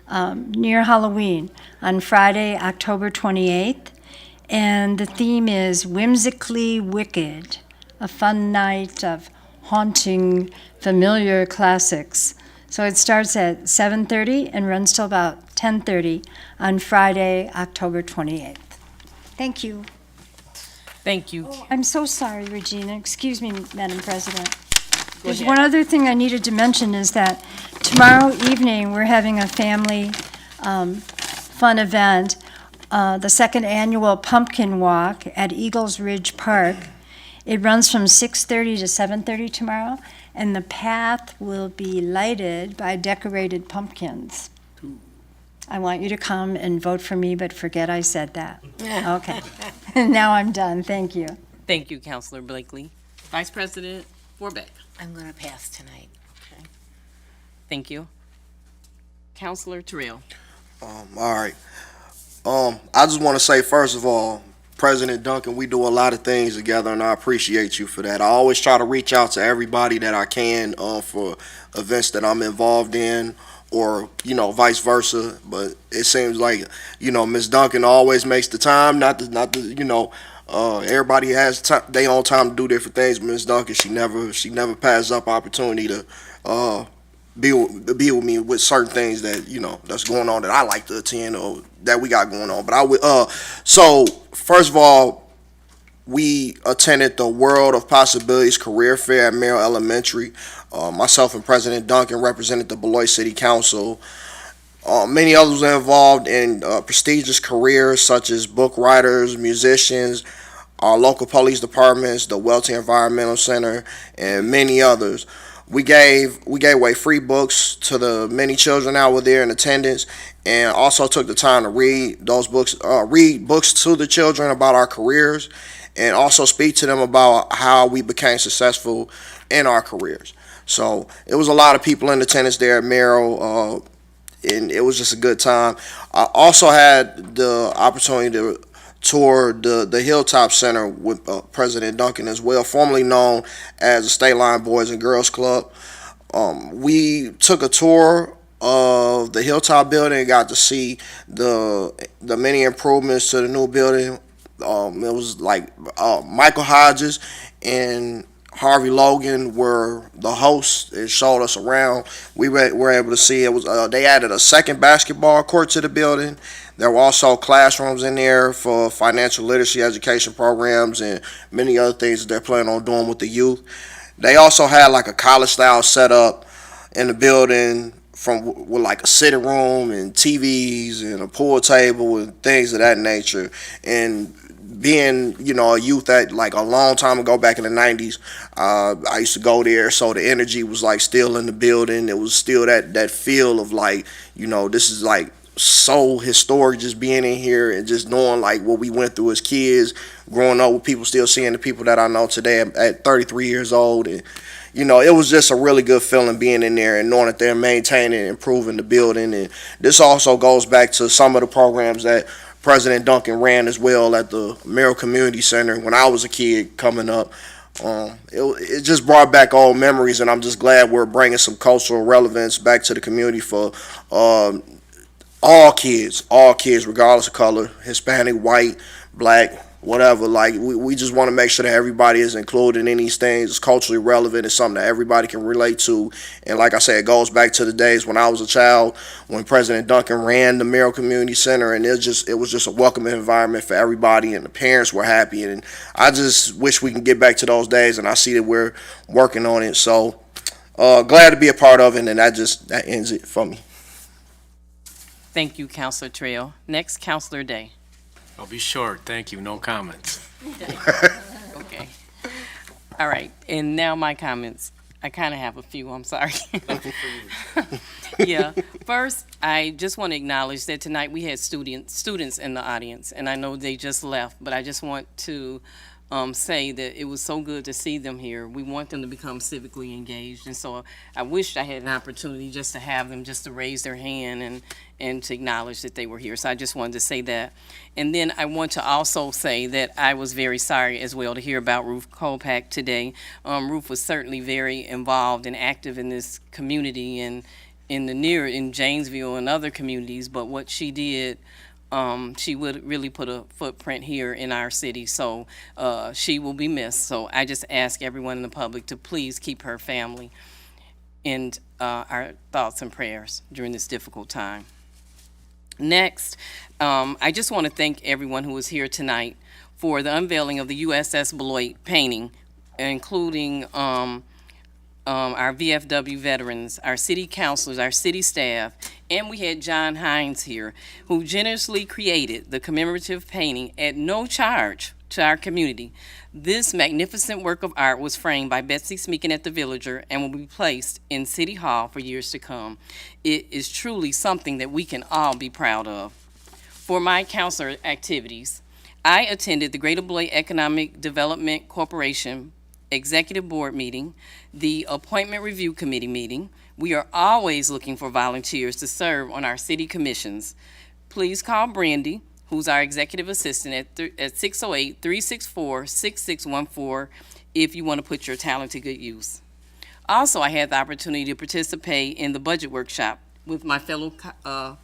near Halloween on Friday, October 28th. And the theme is Whimsically Wicked, a fun night of haunting familiar classics. So it starts at 7:30 and runs till about 10:30 on Friday, October 28th. Thank you. Thank you. Oh, I'm so sorry, Regina. Excuse me, Madam President. There's ahead. one other thing I needed to mention is that tomorrow evening, we're having a family fun event, the second annual Pumpkin Walk at Eagles Ridge Park. It runs from 6:30 to 7:30 tomorrow, and the path will be lighted by decorated pumpkins. I want you to come and vote for me, but forget I said that. Okay. Now I'm done. Thank you. Thank you, Counselor Blakely. Vice President Warbeck. I'm going to pass tonight. Thank you. Counselor Terrell. All right. I just want to say, first of all, President Duncan, we do a lot of things together, and I appreciate you for that. I always try to reach out to everybody that I can for events that I'm involved in, or, vice versa. But it seems like, Ms. Duncan always makes the time, not to everybody has their own time to do different things. Ms. Duncan, she never passes up opportunity to be with me with certain things that that's going on that I like to attend or that we got going on. But I would so first of all, we attended the World of Possibilities Career Fair at Merrill Elementary. Myself and President Duncan represented the Beloit City Council. Many others were involved in prestigious careers such as book writers, musicians, our local police departments, the Welty Environmental Center, and many others. We gave away free books to the many children that were there in attendance, and also took the time to read those books, read books to the children about our careers, and also speak to them about how we became successful in our careers. So it was a lot of people in attendance there at Merrill, and it was just a good time. I also had the opportunity to tour the Hilltop Center with President Duncan as well, formerly known as the State Line Boys and Girls Club. We took a tour of the Hilltop building and got to see the many improvements to the new building. It was like Michael Hodges and Harvey Logan were the hosts and showed us around. We were able to see it was they added a second basketball court to the building. There were also classrooms in there for financial literacy education programs and many other things that they're planning on doing with the youth. They also had like a college-style setup in the building with like a sitting room and TVs and a pool table and things of that nature. And being, a youth that like a long time ago back in the 90s, I used to go there, so the energy was like still in the building. It was still that feel of like, this is like so historic just being in here and just knowing like what we went through as kids, growing up with people, still seeing the people that I know today at 33 years old. And it was just a really good feeling being in there and knowing that they're maintaining and improving the building. And this also goes back to some of the programs that President Duncan ran as well at the Merrill Community Center when I was a kid coming up. It just brought back old memories, and I'm just glad we're bringing some cultural relevance back to the community for all kids, regardless of color, Hispanic, white, black, whatever. Like, we just want to make sure that everybody is included in these things. It's culturally relevant. It's something that everybody can relate to. And like I said, it goes back to the days when I was a child, when President Duncan ran the Merrill Community Center, and it was just a welcoming environment for everybody, and the parents were happy. And I just wish we can get back to those days, and I see that we're working on it. So glad to be a part of it, and that ends it for me. Thank you, Councilor Trail. Next, Councilor Day. I'll be short. Thank you. No comments. Okay. All right, and now my comments. I kind of have a few, I'm sorry. Yeah, first, I just want to acknowledge that tonight we had students in the audience, and I know they just left, but I just want to say that it was so good to see them here. We want them to become civically engaged, and so I wished I had an opportunity just to have them just to raise their hand and to acknowledge that they were here. So I just wanted to say that. And then I want to also say that I was very sorry as well to hear about Ruth Kolpak today. Ruth was certainly very involved and active in this community and in Janesville and other communities, but what she did, she would really put a footprint here in our city, so she will be missed. So I just ask everyone in the public to please keep her family in our thoughts and prayers during this difficult time. Next, I just want to thank everyone who was here tonight for the unveiling of the Uss Beloit Painting, including our VFW veterans, our city councilors, our city staff, and we had John Hines here, who generously created the commemorative painting at no charge to our community. This magnificent work of art was framed by Betsy Smeekin at the Villager and will be placed in City Hall for years to come. It is truly something that we can all be proud of. For my councilor activities, I attended the Greater Beloit Economic Development Corporation Executive Board meeting, the Appointment Review Committee meeting. We are always looking for volunteers to serve on our city commissions. Please call Brandy, who's our executive assistant, at 608-364-6614 if you want to put your talent to good use. Also, I had the opportunity to participate in the budget workshop with my fellow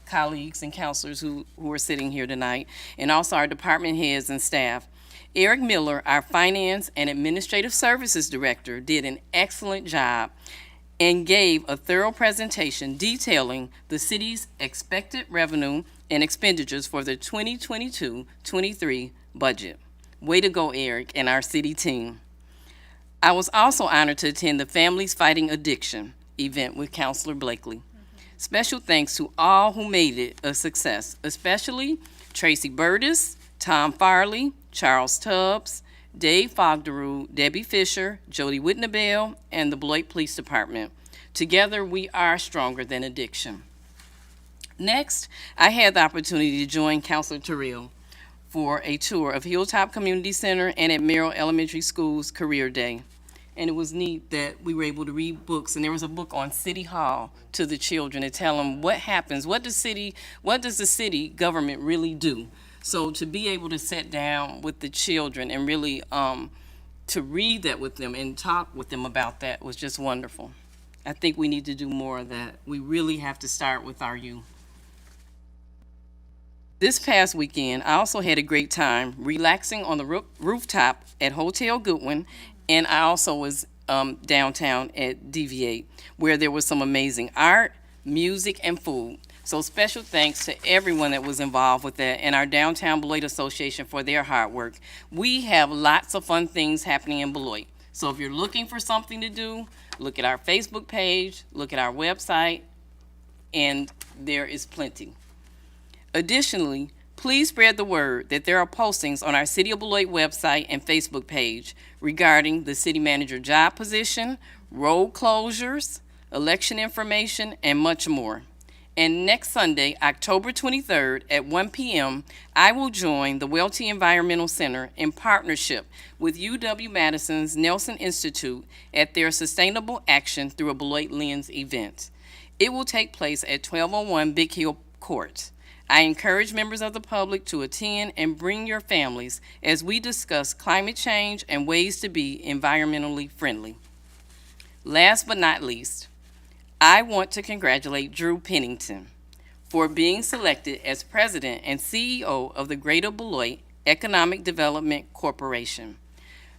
colleagues and counselors who are sitting here tonight, and also our department heads and staff. Eric Miller, our Finance and Administrative Services Director, did an excellent job and gave a thorough presentation detailing the city's expected revenue and expenditures for the 2022-23 budget. Way to go, Eric, and our city team. I was also honored to attend the Families Fighting Addiction event with Councilor Blakely. Special thanks to all who made it a success, especially Tracy Burtis, Tom Farley, Charles Tubbs, Dave Fogderud, Debbie Fisher, Jody Whitnabell, and the Beloit Police Department. Together, we are stronger than addiction. Next, I had the opportunity to join Councilor Terrell for a tour of Hilltop Community Center and at Merrill Elementary School's Career Day. And it was neat that we were able to read books, and there was a book on City Hall to the children to tell them what happens, what does the city government really do? So to be able to sit down with the children and really to read that with them and talk with them about that was just wonderful. I think we need to do more of that. We really have to start with our youth. This past weekend, I also had a great time relaxing on the rooftop at Hotel Goodwin, and I also was downtown at DV8, where there was some amazing art, music, and food. So special thanks to everyone that was involved with that and our Downtown Beloit Association for their hard work. We have lots of fun things happening in Beloit. So if you're looking for something to do, look at our Facebook page, look at our website, and there is plenty. Additionally, please spread the word that there are postings on our City of Beloit website and Facebook page regarding the city manager job position, road closures, election information, and much more. And next Sunday, October 23rd at 1 p.m., I will join the Welty Environmental Center in partnership with UW-Madison's Nelson Institute at their Sustainable Action Through a Beloit Lens event. It will take place at 1201 Big Hill Court. I encourage members of the public to attend and bring your families as we discuss climate change and ways to be environmentally friendly. Last but not least, I want to congratulate Drew Pennington for being selected as President and CEO of the Greater Beloit Economic Development Corporation.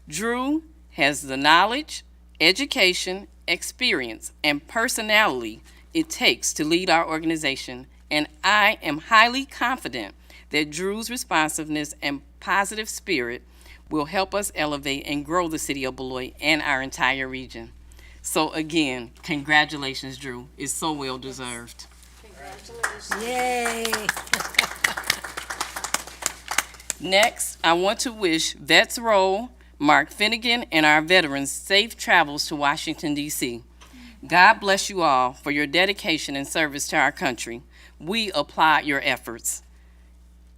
Drew has the knowledge, education, experience, and personality it takes to lead our organization, and I am highly confident that Drew's responsiveness and positive spirit will help us elevate and grow the city of Beloit and our entire region. So again, congratulations, Drew. It's so well deserved. Yay! Next, I want to wish Vets Roll, Mark Finnegan, and our veterans safe travels to Washington, D.C. God bless you all for your dedication and service to our country. We applaud your efforts.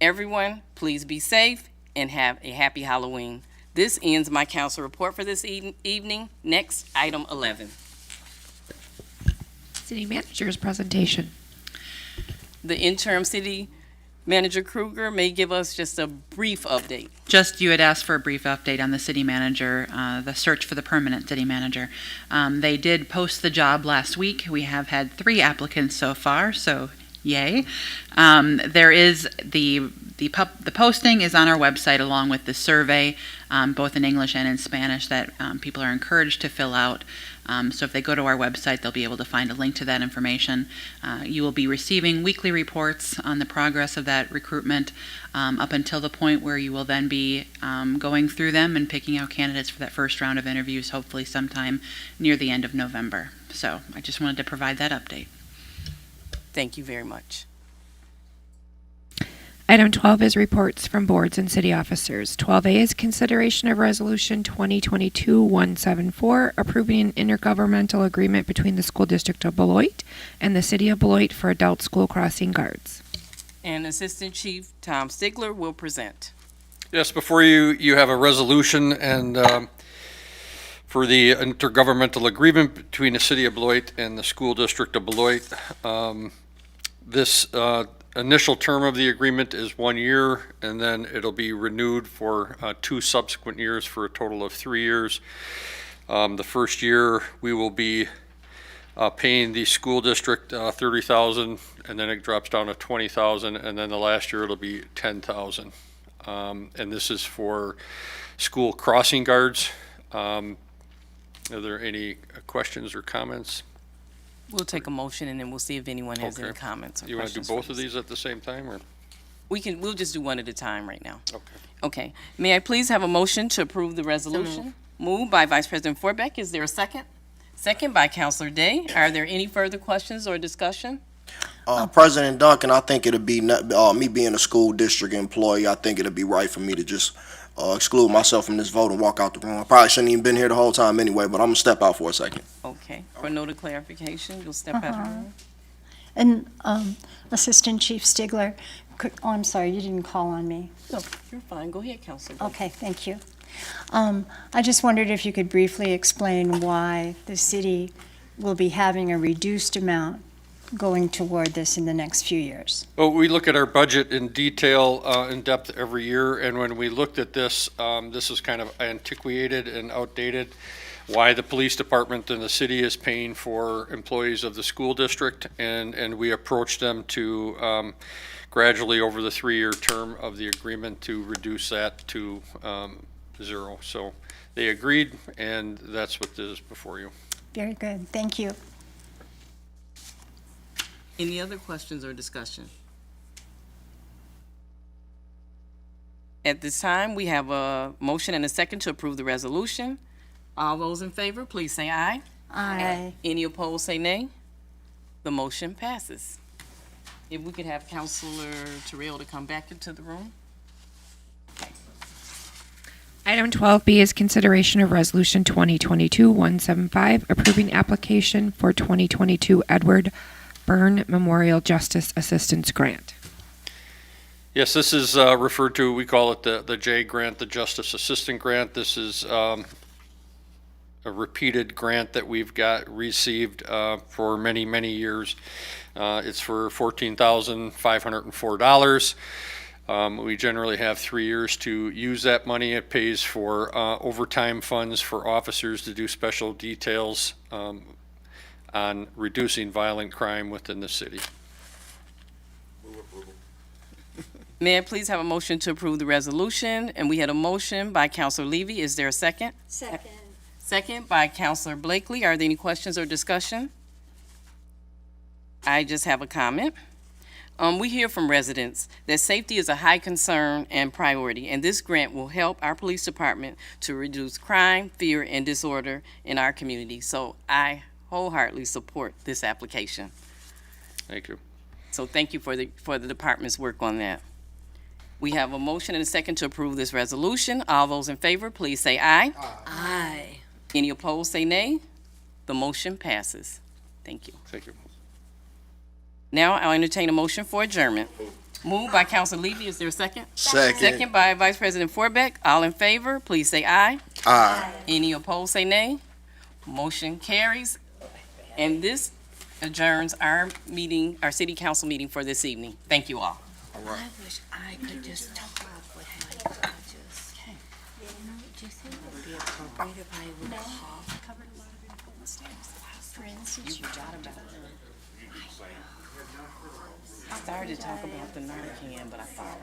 Everyone, please be safe and have a happy Halloween. This ends my council report for this evening. Next, item 11. City Manager's presentation. The interim city manager Kruger may give us just a brief update. Just, you had asked for a brief update on the city manager, the search for the permanent city manager. They did post the job last week. We have had 3 applicants so far, so yay. There is the posting is on our website along with the survey, both in English and in Spanish, that people are encouraged to fill out. So if they go to our website, they'll be able to find a link to that information. You will be receiving weekly reports on the progress of that recruitment up until the point where you will then be going through them and picking out candidates for that first round of interviews, hopefully sometime near the end of November. So I just wanted to provide that update. Thank you very much. Item 12 is reports from boards and city officers. 12A is consideration of Resolution 2022-174, approving an intergovernmental agreement between the School District of Beloit and the City of Beloit for adult school crossing guards. And Assistant Chief Tom Stigler will present. Yes, before you have a resolution and for the intergovernmental agreement between the City of Beloit and the School District of Beloit. This initial term of the agreement is 1 year, and then it'll be renewed for 2 subsequent years for a total of 3 years. The first year we will be paying the school district $30,000, and then it drops down to $20,000, and then the last year it'll be $10,000. And this is for school crossing guards. Are there any questions or comments? We'll take a motion and then we'll see if anyone has any comments or You want to do questions. both of these at the same time, or? We'll just do one at a time right now. Okay. Okay. May I please have a motion to approve the resolution? Moved by Vice President Forbeck. Is there a second? Second by Councilor Day. Are there any further questions or discussion? President Duncan, I think it'll be, me being a school district employee, I think it'll be right for me to just exclude myself from this vote and walk out the room. I probably shouldn't even been here the whole time anyway, but I'm gonna step out for a second. Okay. For note of clarification, you'll step out of the room. And Assistant Chief Stigler, I'm sorry, you didn't call on me. No, you're fine. Go ahead, Councilor. Okay, thank you. I just wondered if you could briefly explain why the city will be having a reduced amount going toward this in the next few years. Well, we look at our budget in detail, in depth every year, and when we looked at this, this is kind of antiquated and outdated. Why the police department and the city is paying for employees of the school district, and we approached them to gradually over the 3-year term of the agreement to reduce that to 0. So they agreed, and that's what this is before you. Very good, thank you. Any other questions or discussion? At this time, we have a motion and a second to approve the resolution. All those in favor, please say aye. Aye. Any opposed, say nay. The motion passes. If we could have Councilor Terrell to come back into the room. Item 12B is consideration of Resolution 2022-175, approving application for 2022 Edward Byrne Memorial Justice Assistance Grant. Yes, this is referred to, we call it the J grant, the Justice Assistant Grant. This is a repeated grant that we've received for many, many years. It's for $14,504. We generally have 3 years to use that money. It pays for overtime funds for officers to do special details on reducing violent crime within the city. May I please have a motion to approve the resolution? And we had a motion by Counselor Levy. Is there a second? Second. Second by Counselor Blakely. Are there any questions or discussion? I just have a comment. We hear from residents that safety is a high concern and priority, and this grant will help our police department to reduce crime, fear, and disorder in our community. So I wholeheartedly support this application. Thank you. So thank you for the department's work on that. We have a motion and a second to approve this resolution. All those in favor, please say aye. Aye. Any opposed, say nay. The motion passes. Thank you. Thank you. Now I'll entertain a motion for adjournment. Moved by Councilor Levy. Is there a second? Second. Second by Vice President Forbeck. All in favor, please say aye. Aye. Any opposed, say nay. Motion carries. And this adjourns our meeting, our city council meeting for this evening. Thank you all. I wish I could just talk with my judges. You know, do you think it would be appropriate if I would call? Covered a lot of important steps. For instance, You forgot about it. I started to talk about the Narcan, but I thought,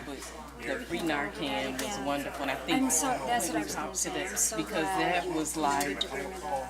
but the free Narcan was wonderful, and I think I'm so, that's what I was talk going to to say. that, I'm so because glad that was like, Intergovernmental